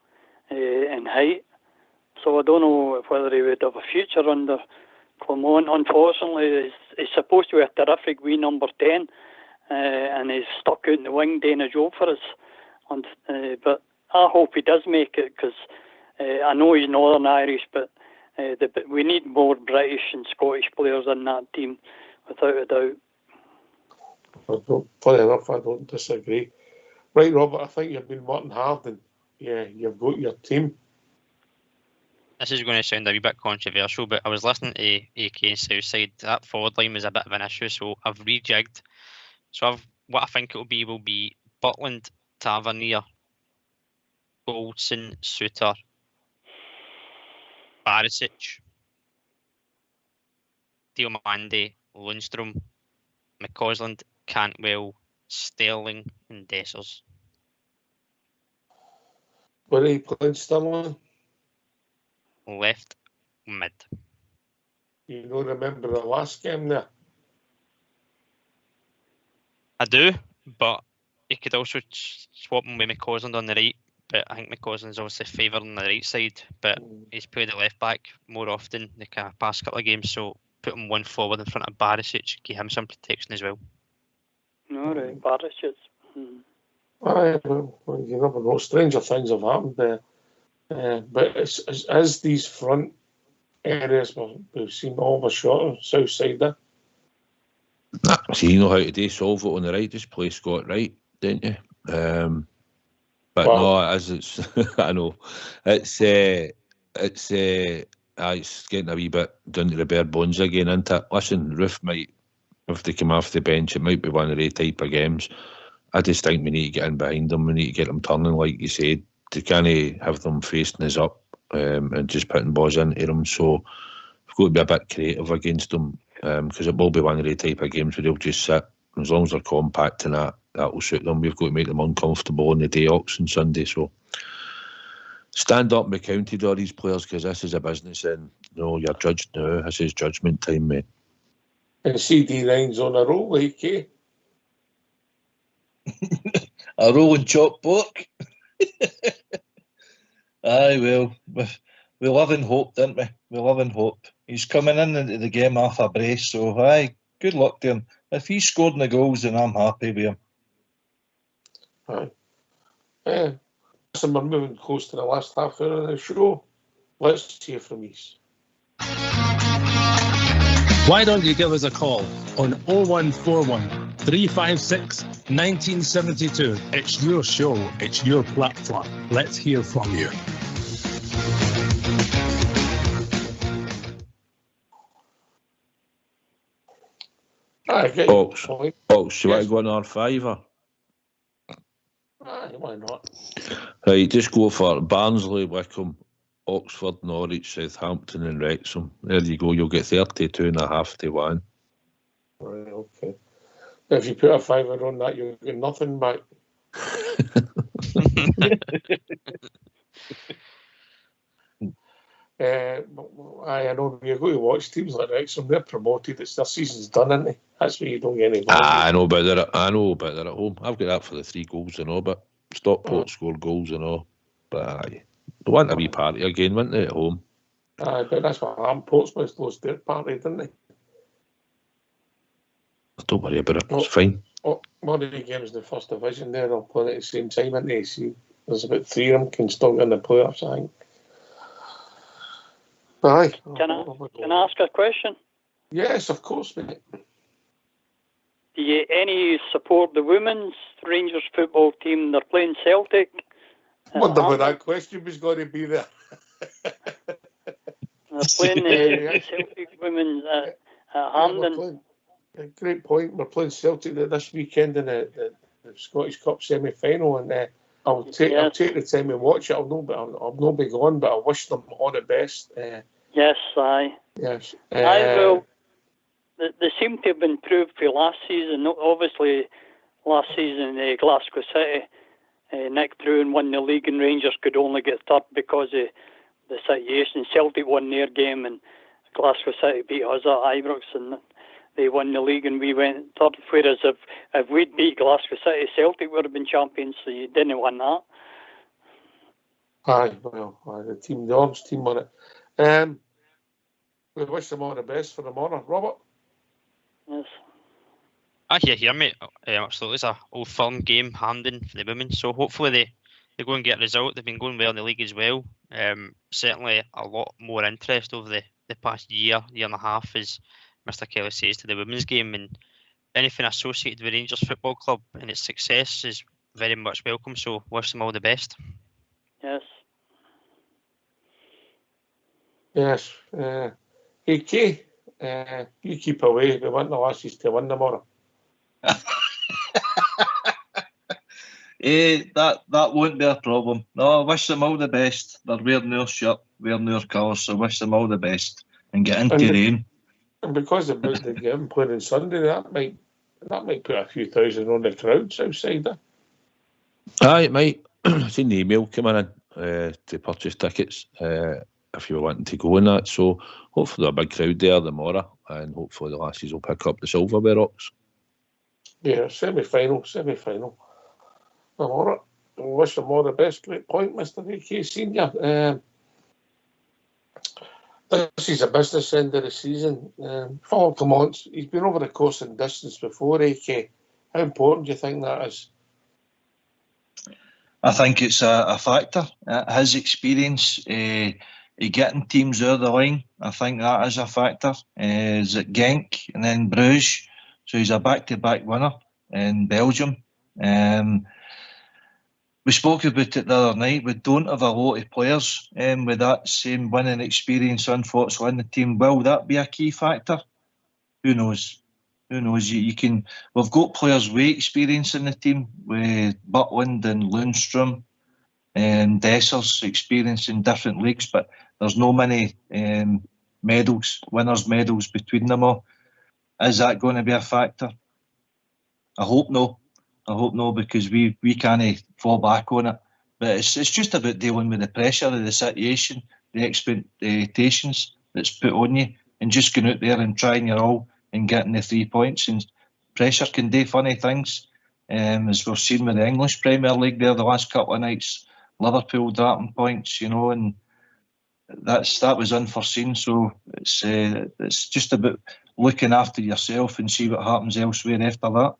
in height. So I don't know whether he would have a future under Clement. Unfortunately, he's supposed to be a terrific wee number 10, and he's stuck out in the wing doing a job for us. But I hope he does make it, because I know he's Northern Irish, but we need more British and Scottish players in that team, without a doubt. Funny enough, I don't disagree. Right, Robert, I think you've been working hard, and you've got your team. This is going to sound a wee bit controversial, but I was listening to AK and Southside. That forward line was a bit of an issue, so I've rejigged. So what I think it will be Butland, Tavernier, Goldson, Suter, Barisic, Diomande, Lundstrom, McCausland, Cantwell, Sterling, and Dessers. Where are you playing Sterling? Left mid. You don't remember the last game there? I do, but you could also swap him with McCausland on the right. But I think McCausland's obviously favoured on the right side, but he's played at left back more often the kind of past couple of games, so put him one forward in front of Barisic, give him some protection as well. All right, Barisic. Aye, well, you never know. Stranger things have happened there. But as these front areas we've seen all the short on south side there. So you know how to solve it on the right, just play Scott right, don't you? But no, it's I know it's getting a wee bit down to the bare bones again, isn't it? Listen, Roof might, if they come off the bench, it might be one of the type of games. I just think we need to get in behind them. We need to get them turning, like you said. They can't have them facing us up and just putting balls into them. So we've got to be a bit creative against them, because it will be one of the type of games where they'll just sit. As long as they're compact and that will suit them. We've got to make them uncomfortable on the day Ox on Sunday. So stand up and be counted, all these players, because this is a business, and you're judged now. This is judgment time, mate. And CD9's on a roll, AK. A rolling chop pork. Aye, well, we live in hope, don't we? We live in hope. He's coming into the game off a brace, so aye, good luck to him. If he's scored the goals, then I'm happy with him. Aye. Listen, we're moving close to the last half hour of the show. Let's hear from you. Why don't you give us a call on 0141 356 1972? It's your show, it's your platform. Let's hear from you. Box, you want to go on R5? Aye, why not? Right, just go for Barnsley, Wickham, Oxford, Norwich, Southampton and Wrexham. There you go, you'll get 32.5 to 1. Right, okay. If you put a fiver on that, you'll get nothing back. I know you're going to watch teams like Wrexham. They're promoted. It's their season's done, isn't it? That's where you don't get any value. I know about that. I know about that at home. I've got that for the 3 goals and all, but Stockport scored goals and all. But aye, they want a wee party again, weren't they, at home? Aye, but that's what happened. Portsmouth lost their party, didn't they? Don't worry about it. It's fine. One of the games in the first division there, they'll play at the same time, aren't they? See, there's about 3 of them can still get in the playoffs, I think. Aye. Can I ask a question? Yes, of course, mate. Do you any support the women's Rangers football team? They're playing Celtic. Wonder what that question was going to be there. They're playing the Celtic women at Hampden. Great point. We're playing Celtic this weekend in the Scottish Cup semi-final, and I'll take the time to watch it. I'll not be gone, but I wish them all the best. Yes, aye. Yes. I will. They seem to have improved for last season. Obviously, last season Glasgow City, Nick Druin won the league, and Rangers could only get third because of the situation. Celtic won their game, and Glasgow City beat us at Ibrox, and they won the league, and we went third. Whereas if we'd beat Glasgow City, Celtic would have been champions, so you didn't win that. Aye, well, the Orange team won it. We wish them all the best for tomorrow. Robert? Yes. I hear mate. Absolutely, it's a old firm game, Hampden for the women. So hopefully they go and get a result. They've been going well in the league as well. Certainly a lot more interest over the past year and a half, as Mr. Kelly says, to the women's game, and anything associated with Rangers Football Club and its success is very much welcome. So wish them all the best. Yes. Yes. Hey, Kay, you keep away. We want the lassies to win tomorrow. That won't be a problem. No, I wish them all the best. They're wearing their shirt, wearing their colours, so wish them all the best and get into rain. And because of the game playing on Sunday, that might put a few thousand on the crowds outside there. Aye, it might. I've seen the email coming in to purchase tickets if you were wanting to go in that. So hopefully a big crowd there tomorrow, and hopefully the lassies will pick up the silverware rocks. Yeah, semi-final. All right. I wish them all the best. Great point, Mr. AK Senior. This is a business end of the season. Paul Clements, he's been over the course and distance before, AK. How important do you think that is? I think it's a factor. His experience, getting teams over the line, I think that is a factor. He's at Genk and then Bruges, so he's a back-to-back winner in Belgium. We spoke about it the other night. We don't have a lot of players with that same winning experience, unfortunately, in the team. Will that be a key factor? Who knows? You can. We've got players with experience in the team, with Butland and Lundstrom and Dessers experience in different leagues, but there's no many winners' medals between them all. Is that going to be a factor? I hope no. Because we can't fall back on it. But it's just about dealing with the pressure of the situation, the expectations that's put on you, and just going out there and trying your all and getting the 3 points. And pressure can do funny things, as we've seen with the English Premier League there the last couple of nights. Liverpool dropping points, and that was unforeseen. So it's just about looking after yourself and see what happens elsewhere after that.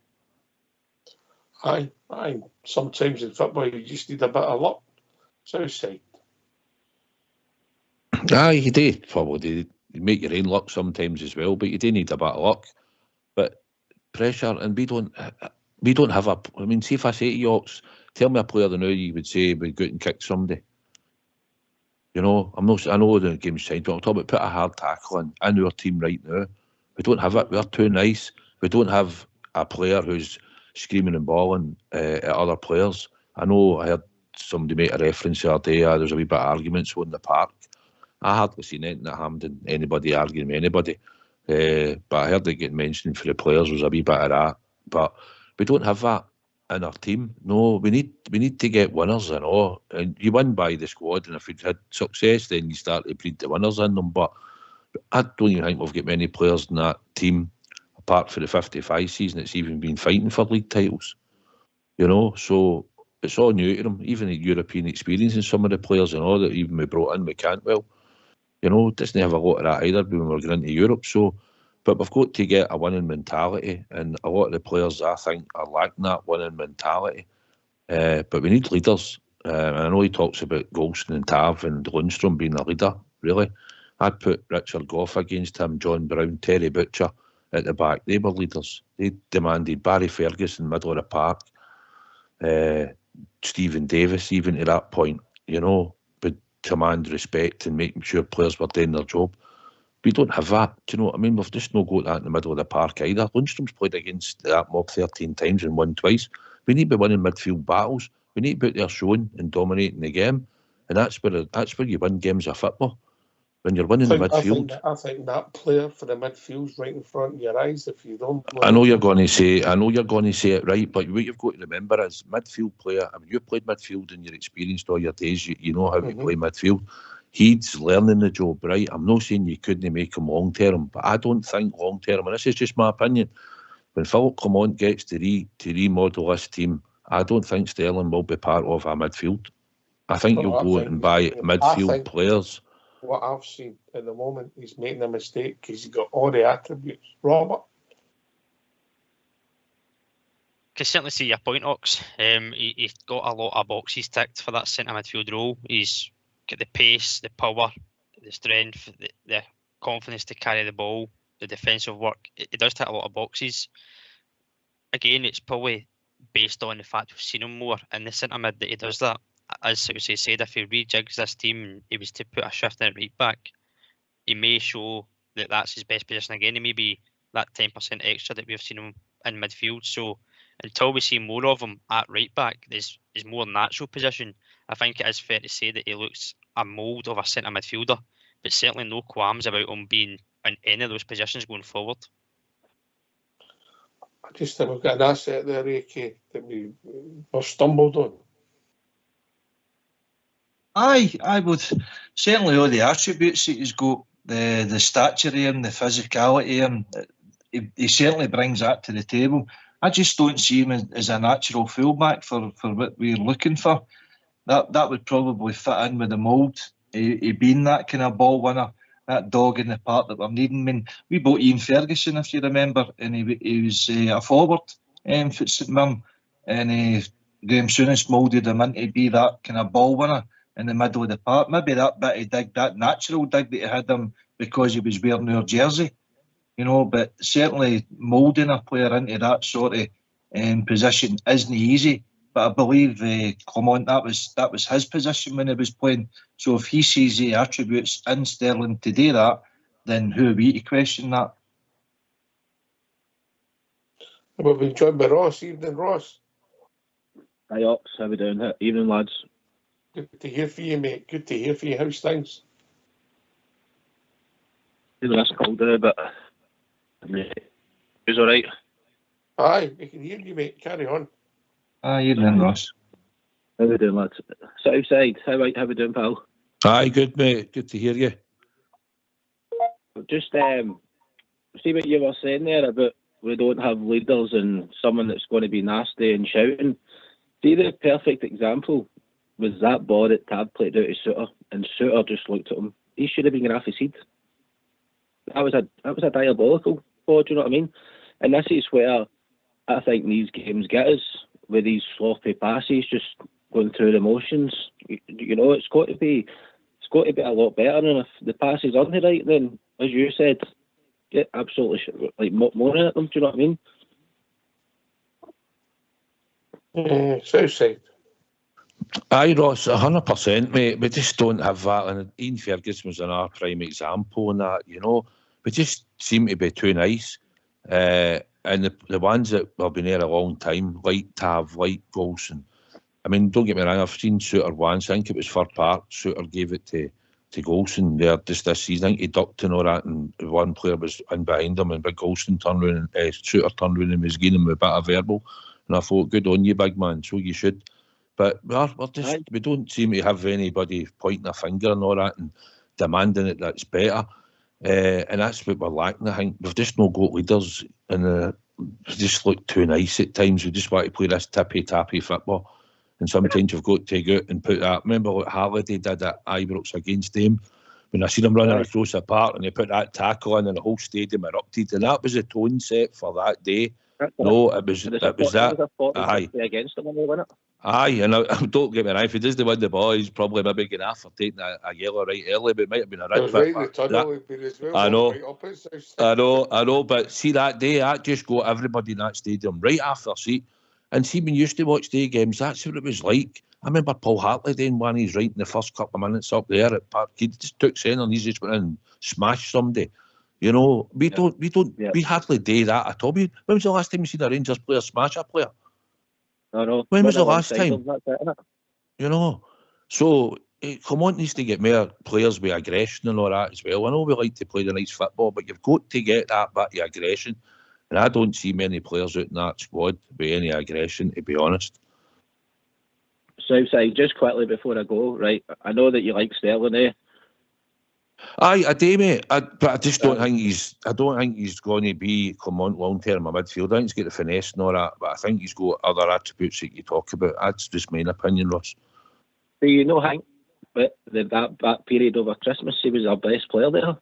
Aye. Sometimes in football you just need a bit of luck. Southside. Aye, you do. Probably you make your own luck sometimes as well, but you do need a bit of luck. But pressure, and we don't have a. I mean, see if I say to you, Ox, tell me a player that now you would say would go out and kick somebody. I know the game's side, but I'm talking about put a hard tackle in our team right now. We don't have it. We're too nice. We don't have a player who's screaming and bawling at other players. I know I heard somebody made a reference the other day, there's a wee bit of arguments on the park. I hardly seen anything at Hampden, anybody arguing with anybody. But I heard it getting mentioned for the players, was a wee bit of that. But we don't have that in our team. No, we need to get winners and all. And you win by the squad, and if you've had success, then you start to breed the winners in them. But I don't even think we've got many players in that team, apart from the 55 season, that's even been fighting for league titles. You know, so it's all new to them. Even the European experience in some of the players and all that even we brought in with Cantwell. You know, doesn't have a lot of that either when we're going into Europe. So, but we've got to get a winning mentality, and a lot of the players I think are lacking that winning mentality. But we need leaders. And I know he talks about Golston and Tav and Lundstrom being a leader. Really, I'd put Richard Gough against him, John Brown, Terry Butcher at the back. They were leaders. They demanded Barry Ferguson, middle of the park, Stephen Davis, even to that point. You know, would command respect and making sure players were doing their job. We don't have that. Do you know what I mean? We've just not got that in the middle of the park either. Lundstrom's played against that mob 13 times and won twice. We need to be winning midfield battles. We need to be out there showing and dominating the game. And that's where you win games of football. When you're winning the midfield. I think that player for the midfield's right in front of your eyes. If you don't, I know you're going to say it right, but what you've got to remember is midfield player. I mean, you played midfield and you're experienced all your days. You know how to play midfield. He's learning the job, right? I'm not saying you couldn't make him long term, but I don't think long term, and this is just my opinion. When Philip Clement gets to remodel this team, I don't think Sterling will be part of our midfield. I think you'll go out and buy midfield players. What I've seen at the moment, he's making a mistake because he's got all the attributes. Robert? Can certainly see your point, Ox. He's got a lot of boxes ticked for that centre midfield role. He's got the pace, the power, the strength, the confidence to carry the ball, the defensive work. It does tick a lot of boxes. Again, it's probably based on the fact we've seen him more in the centre mid that he does that. As he said, if he rejigs this team and he was to put a shift in at right back, he may show that that's his best position again. It may be that 10% extra that we've seen him in midfield. So until we see more of him at right back, his more natural position, I think it is fair to say that he looks a mould of a centre midfielder, but certainly no qualms about him being in any of those positions going forward. I just think we've got an asset there, AK, that we've stumbled on. I would certainly all the attributes that he's got, the stature and the physicality, and he certainly brings that to the table. I just don't see him as a natural fullback for what we're looking for. That would probably fit in with the mould. He being that kind of ball winner, that dog in the park that we're needing. I mean, we bought Ian Ferguson, if you remember, and he was a forward for St Mirren, and Graham Souness moulded him in to be that kind of ball winner in the middle of the park. Maybe that bit of dig, that natural dig that he had him because he was wearing our jersey, you know, but certainly moulding a player into that sort of position isn't easy. But I believe Clement, that was his position when he was playing. So if he sees the attributes in Sterling to do that, then who are we to question that? We've been joined by Ross. Evening, Ross. Hi, Ox. How we doing? Evening, lads. Good to hear from you, mate. Good to hear from you. How's things? Feeling this cold today, but it's all right. Aye, we can hear you, mate. Carry on. Evening, Ross. How we doing, lads? Southside, how we doing, pal? Aye, good, mate. Good to hear you. Just see what you were saying there about we don't have leaders and someone that's going to be nasty and shouting. See, the perfect example was that ball that Tab played out to Suter, and Suter just looked at him. He should have been going off his head. That was a diabolical ball, do you know what I mean? And this is where I think these games get us, with these sloppy passes, just going through the motions. You know, it's got to be a lot better. And if the passes aren't right, then as you said, get absolutely moaning at them. Do you know what I mean? Southside. Aye, Ross, 100%, mate. We just don't have that. And Ian Ferguson was another prime example on that, you know. We just seem to be too nice. And the ones that have been there a long time, like Tav, like Golson, I mean, don't get me wrong, I've seen Suter once. I think it was Fir Park. Suter gave it to Golson there just this season. I think he ducked and all that, and one player was in behind him, and big Golson turned around and Suter turned around and was giving him a bit of verbal. And I thought, good on you, big man, so you should. But we don't seem to have anybody pointing a finger and all that and demanding it that's better. And that's what we're lacking, I think. We've just not got leaders, and we just look too nice at times. We just want to play this tippy-tappy football. And sometimes you've got to go out and put that. Remember what Halliday did at Ibrox against them? When I seen him running across the park and they put that tackle in and the whole stadium erupted. And that was a tone set for that day. No, it was that. Aye. Against them when they win it. Aye, and don't get me wrong, if he doesn't win the ball, he's probably maybe getting off for taking a yellow right early, but it might have been a red. I know, but see that day, that just got everybody in that stadium right off their seat. And see, when you used to watch day games, that's what it was like. I remember Paul Hartley doing one, he's right in the first couple of minutes up there at Park. He just took centre and he just went in and smashed somebody. You know, we hardly do that at all. When was the last time you seen a Rangers player smash a player? I know. When was the last time? You know, so Clement needs to get more players with aggression and all that as well. I know we like to play the nice football, but you've got to get that bit of aggression. And I don't see many players out in that squad with any aggression, to be honest. Southside, just quickly before I go, right? I know that you like Sterling, eh? Aye, I do, mate. But I just don't think he's. I don't think he's going to be Clement long term a midfielder. I think he's got the finesse and all that, but I think he's got other attributes that you talk about. That's just my opinion, Ross. Do you know Hank? But that period over Christmas, he was our best player there.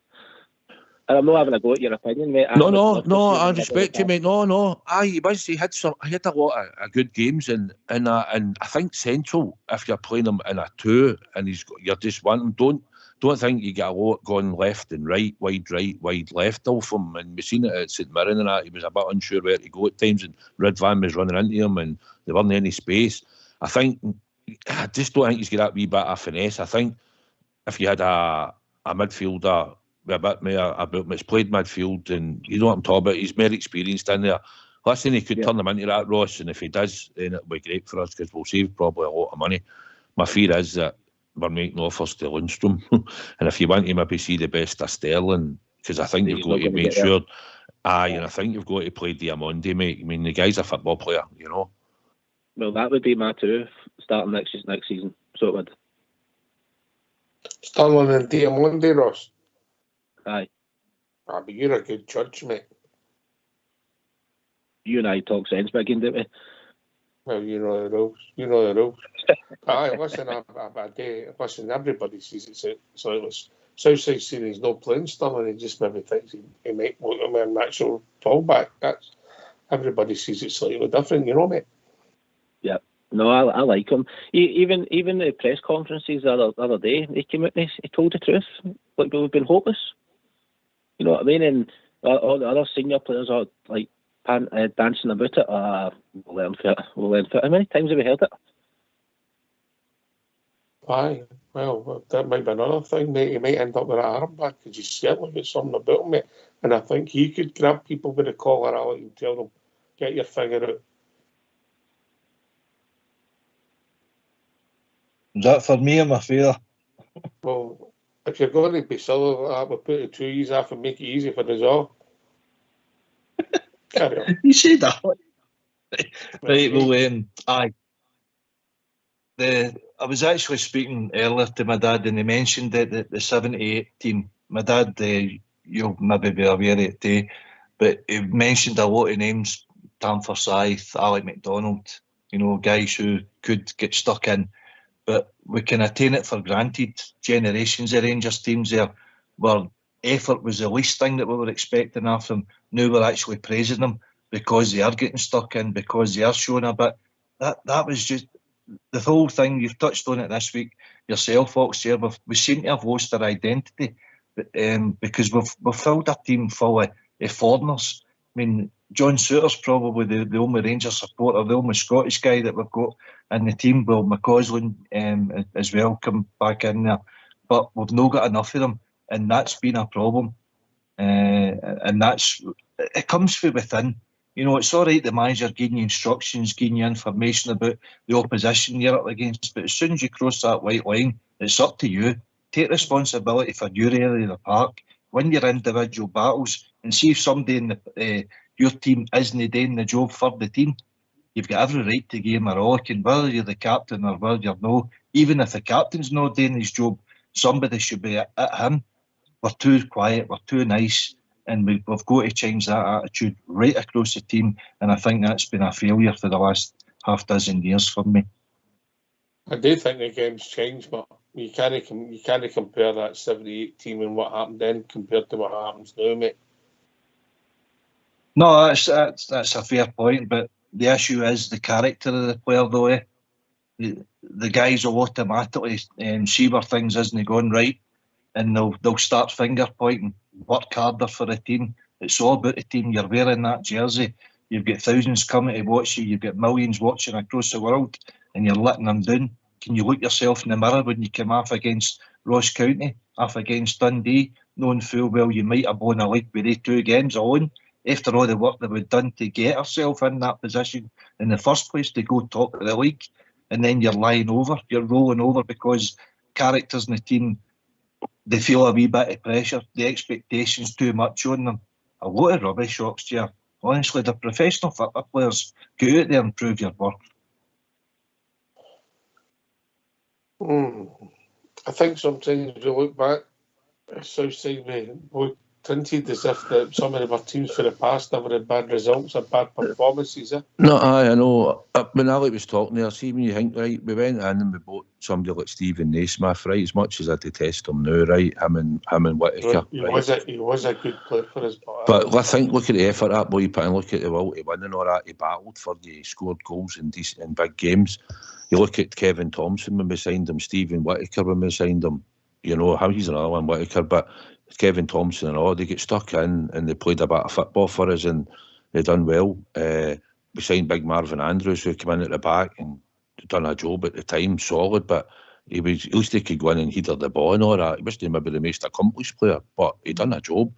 And I'm not having a go at your opinion, mate. No, I respect you, mate. No. Aye, he was. He had a lot of good games, and I think central. If you're playing him in a two, and you're just wanting, don't think you get a lot going left and right, wide left off him. And we've seen it at St Mirren and that. He was a bit unsure where to go at times, and Ridvan was running into him, and there wasn't any space. I just don't think he's got that wee bit of finesse. I think if you had a midfielder with a bit more about him, it's played midfield, and you know what I'm talking about, he's more experienced in there. Listen, he could turn him into that, Ross, and if he does, then it'll be great for us because we'll save probably a lot of money. My fear is that we're making offers to Lundstrom, and if you want to maybe see the best of Sterling, because I think you've got to make sure. And I think you've got to play Diamondi, mate. I mean, the guy's a football player, you know. Well, that would be my two starting next season. So it would. Sterling and Diamondi, Ross. Aye. But you're a good judge, mate. You and I talk sense again, don't we? Well, you know the rules. Aye, listen, everybody sees it. So it was Southside saying he's not playing Sterling, he just maybe thinks he might want him a natural fallback. That's everybody sees it slightly different, you know, mate. Yeah. No, I like him. Even the press conferences the other day, he came out and he told the truth. Like, we've been hopeless. You know what I mean? And all the other senior players are like dancing about it. We'll learn for it. How many times have we heard it? Aye, well, that might be another thing, mate. He might end up with an armband because he's certainly got something about him, mate. And I think he could grab people with a collar out and tell them, get your finger out. Is that for me or my fear? Well, if you're going to be silly like that, we'll put the 2 years off and make it easy for us all. Carry on. You say that. Right, well, aye. I was actually speaking earlier to my dad, and he mentioned that the 78 team. My dad, you'll maybe be aware of it too, but he mentioned a lot of names: Tam Forsyth, Alec MacDonald, guys who could get stuck in. But we can attain it for granted. Generations of Rangers teams there where effort was the least thing that we were expecting of them. Now we're actually praising them because they are getting stuck in, because they are showing a bit. That was just the whole thing. You've touched on it this week yourself, Fox. Here, we seem to have lost our identity, because we've filled a team full of foreigners. I mean, John Suter's probably the only Rangers supporter, the only Scottish guy that we've got in the team. Well, McCausland as well come back in there, but we've not got enough of them, and that's been a problem. And it comes from within. You know, it's all right the manager giving you instructions, giving you information about the opposition you're up against, but as soon as you cross that white line, it's up to you. Take responsibility for your area of the park, win your individual battles, and see if somebody in your team isn't doing the job for the team. You've got every right to give him a rollicking, whether you're the captain or whether you're no. Even if the captain's not doing his job, somebody should be at him. We're too quiet, we're too nice, and we've got to change that attitude right across the team, and I think that's been a failure for the last half dozen years for me. I do think the game's changed, but you can't compare that 78 team and what happened then compared to what happens now, mate. No, that's a fair point, but the issue is the character of the player, though. The guys will automatically see where things isn't going right, and they'll start finger pointing, work harder for the team. It's all about the team. You're wearing that jersey. You've got thousands coming to watch you. You've got millions watching across the world, and you're letting them down. Can you look yourself in the mirror when you come off against Ross County, off against Dundee, knowing full well you might have won a league with these 2 games alone, after all the work that we've done to get ourselves in that position in the first place, to go top of the league, and then you're lying over, you're rolling over because characters in the team, they feel a wee bit of pressure, the expectation's too much on them. A lot of rubbish, Oxford. Honestly, they're professional football players. Go out there and prove your worth. I think sometimes we look back at Southside, we tinted as if some of our teams for the past never had bad results or bad performances. No, I know. When Ali was talking there, see, when you think, right, we went in and we bought somebody like Stephen Naismith, right, as much as I detest him now, right, him and Whittaker. He was a good player for us. But I think, look at the effort that boy put in, look at the will to win and all that. He battled for you, he scored goals in big games. You look at Kevin Thompson when we signed him, Stephen Whittaker when we signed him, you know, how he's another one, Whittaker, but Kevin Thompson and all, they get stuck in and they played a bit of football for us and they done well. We signed big Marvin Andrews, who came in at the back and done a job at the time, solid, but he was, at least he could go in and header the ball and all that. He wasn't maybe the most accomplished player, but he done a job.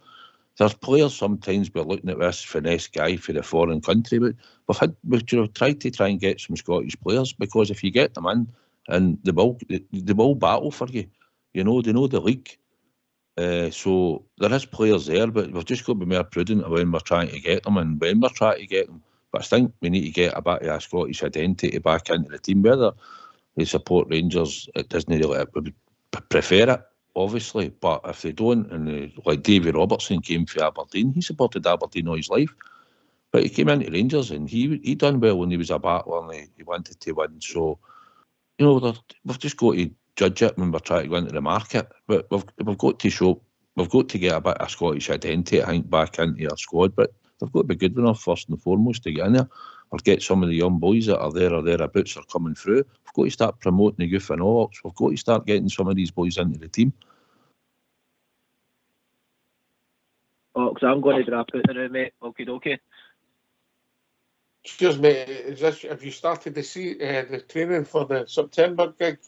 There's players sometimes we're looking at this finesse guy for the foreign country, but we've tried to try and get some Scottish players, because if you get them in, and they will battle for you. You know, they know the league. So there is players there, but we've just got to be more prudent when we're trying to get them and when we're trying to get them. But I think we need to get a bit of a Scottish identity back into the team. Whether they support Rangers, it doesn't really, we prefer it, obviously. But if they don't, and like Davy Robertson came for Aberdeen, he supported Aberdeen all his life. But he came into Rangers and he done well when he was a battler and he wanted to win. So, you know, we've just got to judge it when we're trying to go into the market. But we've got to get a bit of Scottish identity, I think, back into our squad. But they've got to be good enough first and foremost to get in there, or get some of the young boys that are there or thereabouts are coming through. We've got to start promoting the youth and all. We've got to start getting some of these boys into the team. Because I'm going to drop out now, mate. Okay. Excuse me, have you started to see the training for the September gig?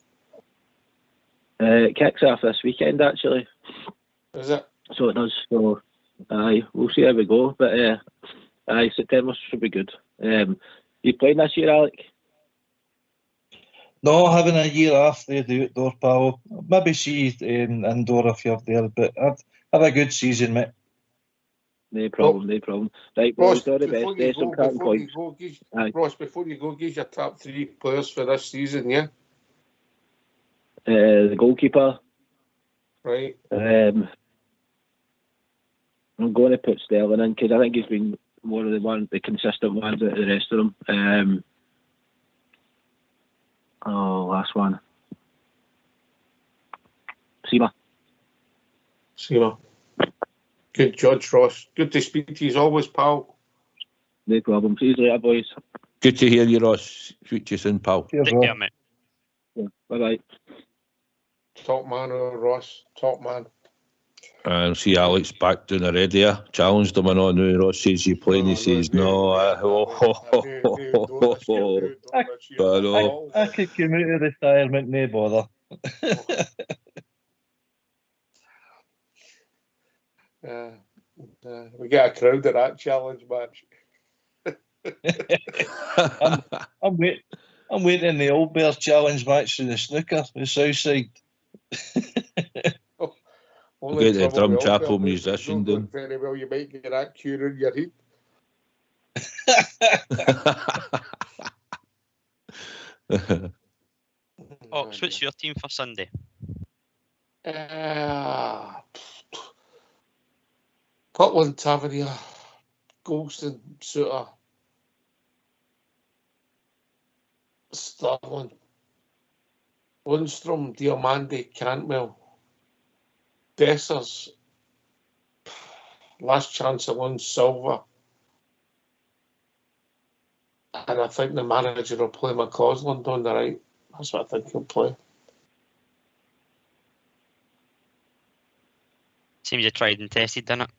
It kicks off this weekend, actually. Is it? So it does. So, aye, we'll see how we go. But aye, September should be good. You playing this year, Alec? No, having a year off the outdoor, pal. Maybe see indoor if you're there, but have a good season, mate. No problem. Right, Ross, all the best. Ross, before you go, give your top 3 players for this season, yeah? The goalkeeper. Right. I'm going to put Sterling in because I think he's been one of the consistent ones out of the rest of them. Last one. Seema. Good judge, Ross. Good to speak to you as always, pal. No problem. See you later, boys. Good to hear you, Ross. Speak to you soon, pal. Take care, mate. Yeah, bye-bye. Top man, Ross. Top man. And see Alex back doing the radio. Challenged him and all now. Ross says you playing. He says no. I could come out of retirement, no bother. We get a crowd at that challenge match. I'm waiting in the Old Bear Challenge match for the snooker, the South Side. Only Get the trouble drum with chapel Old Bear, musician it's not going doing. very well. You might get that cure in your head. Ox, what's your team for Sunday? Scotland, Tavernier, Golston, Suter, Sterling, Lundstrom, Diamande, Cantwell, Dessers, last chance of one, Silver, and I think the manager will play McCausland on the right. That's what I think he'll play. Seems you tried and tested, didn't it?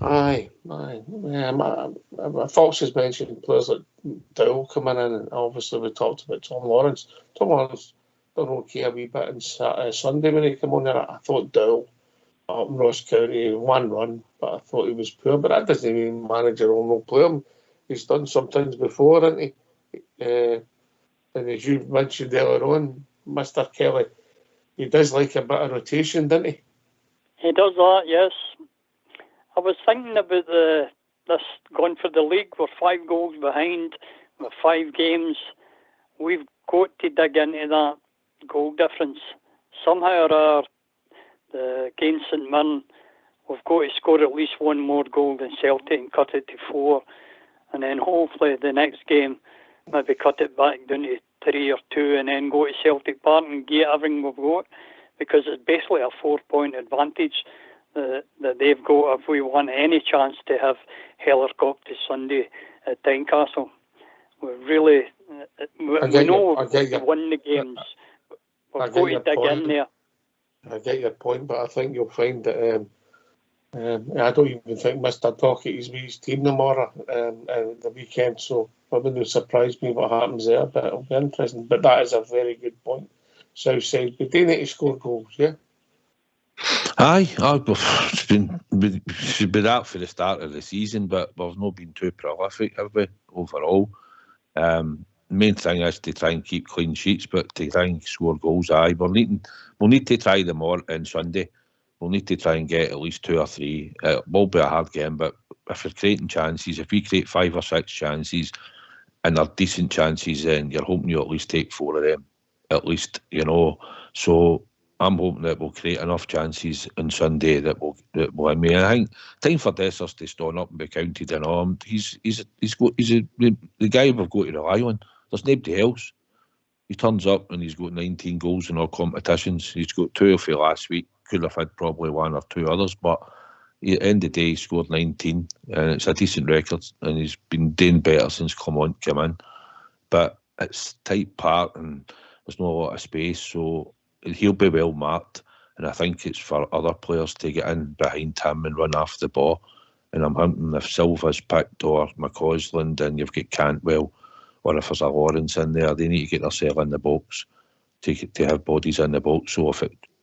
Aye. Fox has mentioned players like Dowell coming in, and obviously we talked about Tom Lawrence. Tom Lawrence done okay a wee bit on Sunday when he came on there. I thought Dowell up in Ross County, one run, but I thought he was poor. But that doesn't mean manager will not play him. He's done sometimes before, hasn't he? And as you mentioned earlier on, Mr. Kelly, he does like a bit of rotation, doesn't he? He does that, yes. I was thinking about this going for the league. We're 5 goals behind with 5 games. We've got to dig into that goal difference. Somehow or against St Mirren, we've got to score at least one more goal than Celtic and cut it to 4. And then hopefully the next game, maybe cut it back down to 3 or 2 and then go to Celtic Park and get everything we've got. Because it's basically a 4-point advantage that they've got if we want any chance to have Hellercock to Sunday at Tynecastle. We really, we know we've got to win the games. We've got to dig in there. I get your point, but I think you'll find that I don't even think Mr. Dockett is with his team tomorrow the weekend, so it wouldn't surprise me what happens there, but it'll be interesting. But that is a very good point. Southside, but they need to score goals, yeah? Aye, it's been should be that for the start of the season, but we've not been too prolific, have we, overall? The main thing is to try and keep clean sheets, but to try and score goals, aye. We'll need to try them more on Sunday. We'll need to try and get at least 2 or 3. It will be a hard game, but if you're creating chances, if we create 5 or 6 chances and they're decent chances, then you're hoping you at least take 4 of them. At least, so I'm hoping that we'll create enough chances on Sunday that we'll I mean, I think time for Dessers to stand up and be counted and armed. He's the guy we've got to rely on. There's nobody else. He turns up and he's got 19 goals in all competitions. He's got 2 of it last week. Could have had probably 1 or 2 others, but at the end of the day, he scored 19, and it's a decent record. And he's been doing better since come in. But it's tight part and there's not a lot of space, so he'll be well marked, and I think it's for other players to get in behind him and run after the ball. And I'm hunting if Silva's picked or McCausland and you've got Cantwell, or if there's a Lawrence in there, they need to get themselves in the box to have bodies in the box. So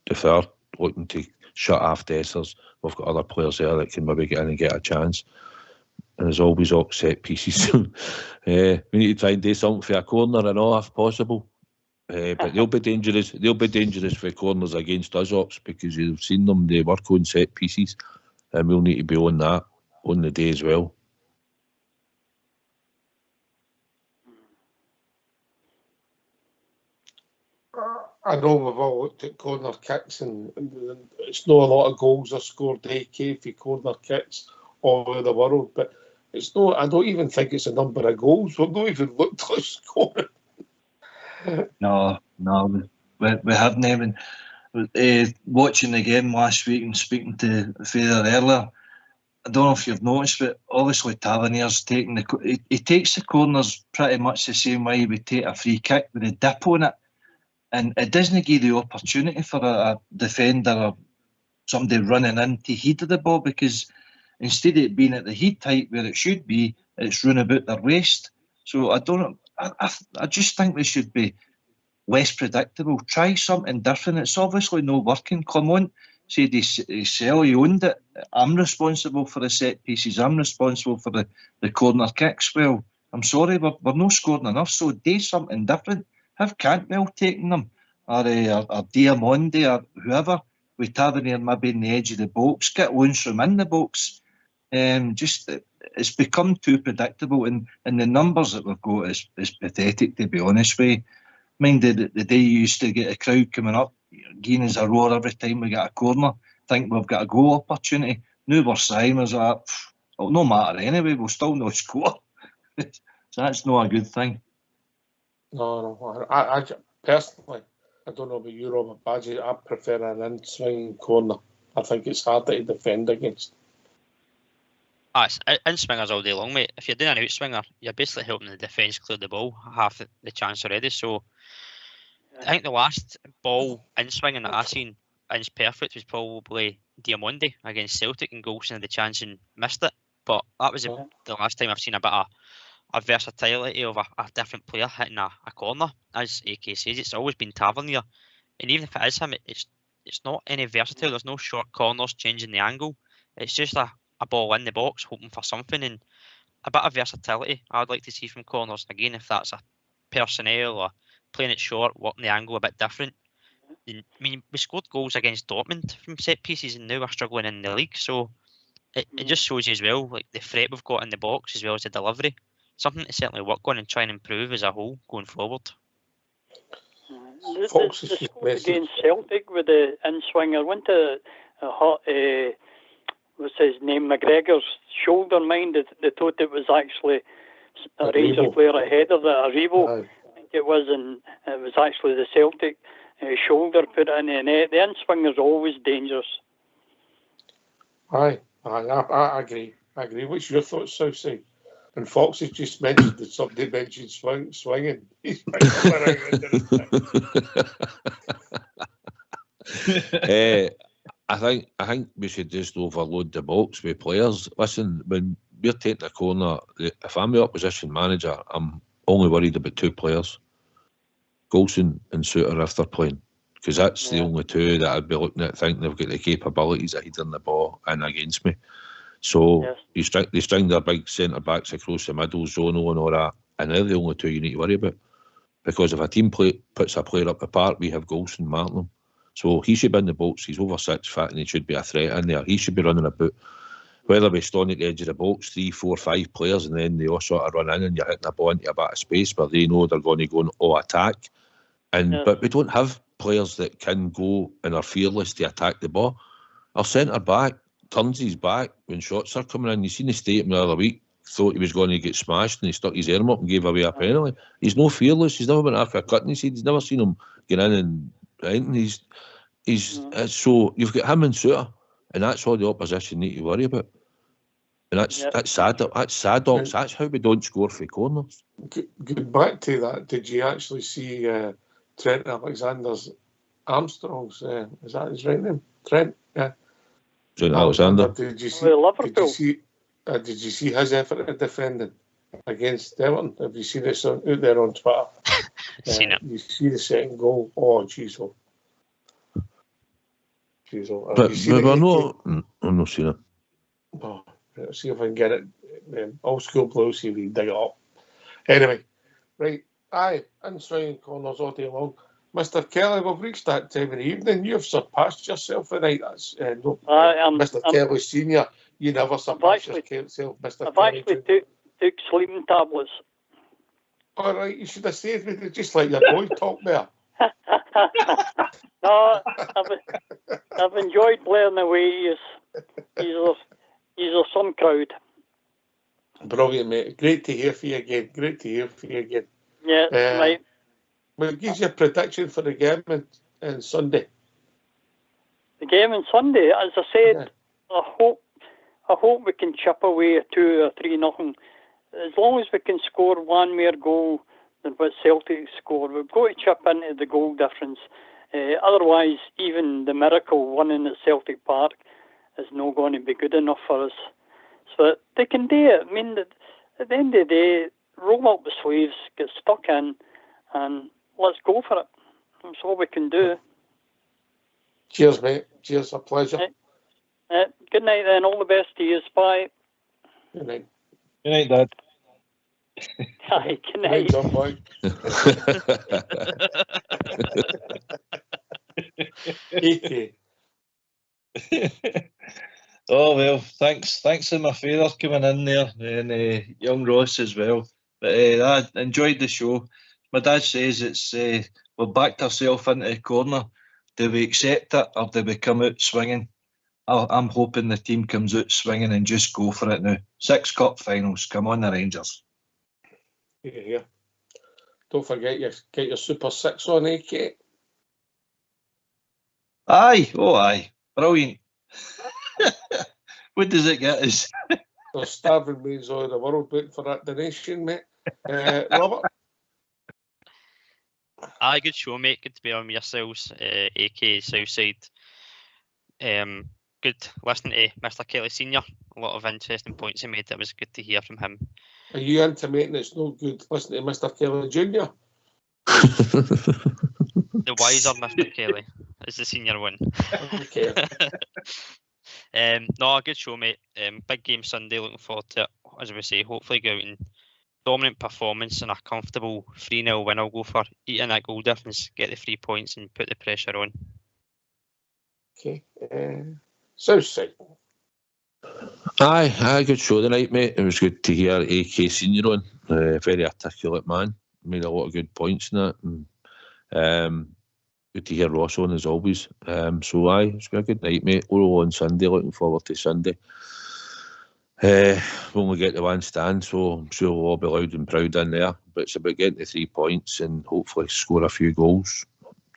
if they're looking to shut off Dessers, we've got other players there that can maybe get in and get a chance. And there's always set pieces. We need to try and do something for a corner and all if possible. But they'll be dangerous. They'll be dangerous for corners against us, Ox, because you've seen them. They work on set pieces, and we'll need to be on that on the day as well. I know we've all looked at corner kicks, and it's not a lot of goals are scored AK for corner kicks all over the world, but it's not. I don't even think it's a number of goals. We've not even looked at scoring. No, we haven't even. Watching the game last week and speaking to Fader earlier, I don't know if you've noticed, but obviously Tavernier's taking he takes the corners pretty much the same way he would take a free kick with a dip on it, and it doesn't give the opportunity for a defender or somebody running in to head the ball, because instead of it being at the head height where it should be, it's run about their waist. So I don't know. I just think we should be less predictable. Try something different. It's obviously not working. Come on, said himself, he owned it. I'm responsible for the set pieces. I'm responsible for the corner kicks. Well, I'm sorry, we're not scoring enough, so do something different. Have Cantwell taken them, or Diamondi, or whoever, with Tavernier maybe in the edge of the box. Get Lundstrom in the box. It's become too predictable, and the numbers that we've got is pathetic, to be honest with you. Mind the day you used to get a crowd coming up, giving us a roar every time we get a corner, think we've got a goal opportunity. Now we're saying is that it'll no matter anyway, we'll still not score. So that's not a good thing. No. I personally, I don't know about you, Robert Badgie, I prefer an in-swinging corner. I think it's harder to defend against. It's in-swingers all day long, mate. If you're doing an out-swinger, you're basically helping the defence clear the ball half the chance already. So I think the last ball in-swinging that I seen inch perfect was probably Diamondi against Celtic, and Golson had the chance and missed it. But that was the last time I've seen a bit of a versatility of a different player hitting a corner. As AK says, it's always been Tavernier, and even if it is him, it's not any versatile. There's no short corners changing the angle. It's just a ball in the box hoping for something, and a bit of versatility I'd like to see from corners. Again, if that's a personnel or playing it short, working the angle a bit different. I mean, we scored goals against Dortmund from set pieces, and now we're struggling in the league. So it just shows you as well, like the threat we've got in the box as well as the delivery. Something to certainly work on and try and improve as a whole going forward. The score against Celtic with the in-swinger went to what's his name, McGregor's shoulder. Mind they thought it was actually a Rangers player ahead of a Revo. I think it was, and it was actually the Celtic shoulder put it in the net. The in-swinger's always dangerous. Aye, I agree. What's your thoughts, Southside? And Fox has just mentioned that somebody mentioned swinging. He's I think we should just overload the box with players. Listen, when we're taking a corner, if I'm the opposition manager, I'm only worried about two players, Golson and Suter, if they're playing, because that's the only two that I'd be looking at thinking they've got the capabilities of heading the ball in against me. So they string their big centre backs across the middle, zonal and all that, and they're the only two you need to worry about. Because if a team puts a player up the park, we have Golson marking them. So he should be in the box. He's over 6 foot and he should be a threat in there. He should be running about. Whether we're standing at the edge of the box, 3, 4, 5 players, and then they all sort of run in and you're hitting the ball into a bit of space where they know they're going to go and all attack. But we don't have players that can go and are fearless to attack the ball. Our centre back turns his back when shots are coming in. You seen the statement the other week, thought he was going to get smashed and he stuck his arm up and gave away a penalty. He's no fearless. He's never been after a cut in his head. He's never seen him get in and anything. So you've got him and Suter, and that's all the opposition need to worry about. And that's sad. That's sad, dogs. That's how we don't score for corners. Going back to that, did you actually see Trent Armstrong's? Is that his right name? Trent. Yeah. Trent Alexander. Did you see his effort at defending against Everton? Have you seen it out there on Twitter? Seen it. You see the second goal. Oh, jeez. But we're not. I've not seen it. Oh, let's see if I can get it. Old school blue, see if we can dig it up. Anyway, right. Aye, in-swinging corners all day long. Mr. Kelly, we've reached that time of the evening. You've surpassed yourself tonight. That's Mr. Kelly Senior. You never surpassed yourself, Mr. I've Kelly. actually took sleeping tablets. All right, you should have stayed with it, just like your boy talk there. No, I've enjoyed playing away. He's a some crowd. Brilliant, mate. Great to hear from you again. Yeah, right. Well, give your prediction for the game on Sunday. The game on Sunday, as I said, I hope we can chip away a 2 or 3-0. As long as we can score one more goal than what Celtic scored, we've got to chip into the goal difference. Otherwise, even the miracle winning at Celtic Park is not going to be good enough for us. So they can do it. I mean, at the end of the day, roll up the sleeves, get stuck in, and let's go for it. That's all we can do. Cheers, mate. Cheers, a pleasure. Good night then. All the best to you. Bye. Good night. Good night, Dad. Aye, good Good night. night, John boy. AK. Oh well, thanks to my father coming in there, and young Ross as well. But I enjoyed the show. My dad says it's we've backed ourselves into a corner. Do we accept it or do we come out swinging? I'm hoping the team comes out swinging and just go for it now. 6 cup finals. Come on, the Rangers. Yeah. Don't forget you get your Super 6 on, AK. Aye, oh aye, brilliant. What does it get us? There's starving ways all over the world waiting for that donation, mate. Robert? Aye, good show, mate. Good to be on with yourselves, AK Southside. Good listening to Mr. Kelly Senior. A lot of interesting points he made. It was good to hear from him. Are you intimating it's no good listening to Mr. Kelly Jr.? The wiser Mr. Kelly is the senior one. Okay. No, a good show, mate. Big game Sunday. Looking forward to it. As we say, hopefully go out in dominant performance and a comfortable 3-0 win. I'll go for eating that goal difference, get the 3 points and put the pressure on. Okay. Southside. Aye, good show tonight, mate. It was good to hear AK Senior on. Very articulate man. Made a lot of good points in that. And, good to hear Ross on as always. So aye, it's been a good night, mate. All on Sunday. Looking forward to Sunday. When we get to one stand, so I'm sure we'll all be loud and proud in there. But it's about getting the 3 points and hopefully score a few goals.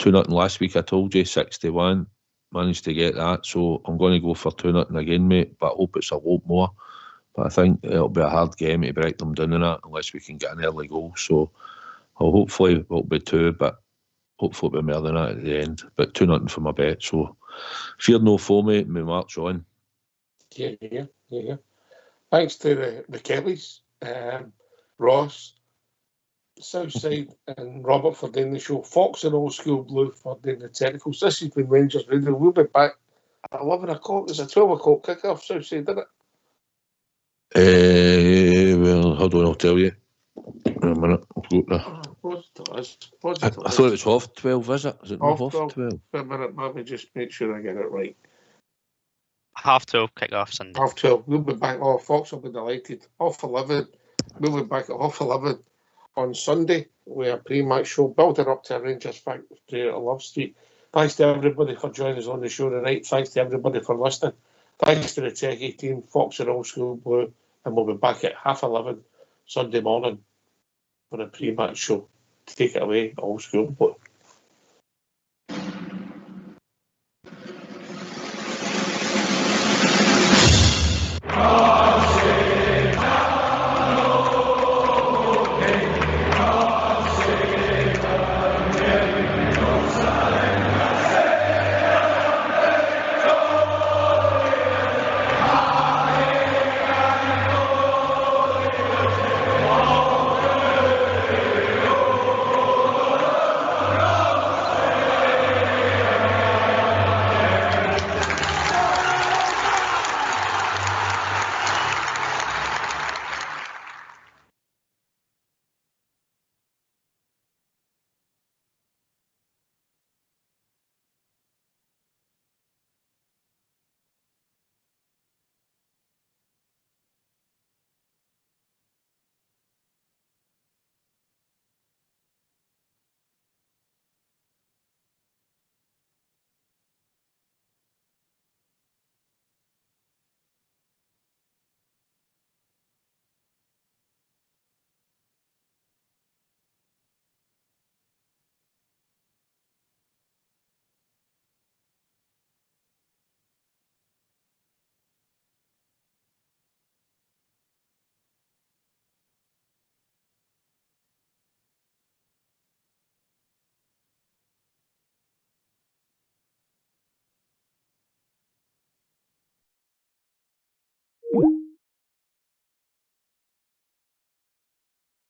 2-0 last week, I told you, 61. Managed to get that, so I'm going to go for 2-0 again, mate. But I hope it's a lot more. But I think it'll be a hard game to break them down in that unless we can get an early goal. So hopefully it'll be 2, but hopefully it'll be more than that at the end. But 2-0 for my bet. So fear no foe, mate. We march on. Yeah. Thanks to the Kellys, Ross, Southside and Robert for doing the show. Fox and Old School Blue for doing the technicals. This has been Rangers Radio. We'll be back at 11 o'clock. There's a 12 o'clock kick-off, Southside, didn't it? Well, hold on, I'll tell you. In a minute. I thought it was half 12, is it? Is it not half 12? Wait a minute, let me just make sure I get it right. 12:30 kick-off Sunday. 12:30. We'll be back. Oh, Fox will be delighted. 11:30. We'll be back at 11:30 on Sunday with a pre-match show building up to a Rangers Factory at Love Street. Thanks to everybody for joining us on the show tonight. Thanks to everybody for listening. Thanks to the Techie team, Fox and Old School Blue, and we'll be back at 11:30 Sunday morning for a pre-match show. Take it away, Old School Blue.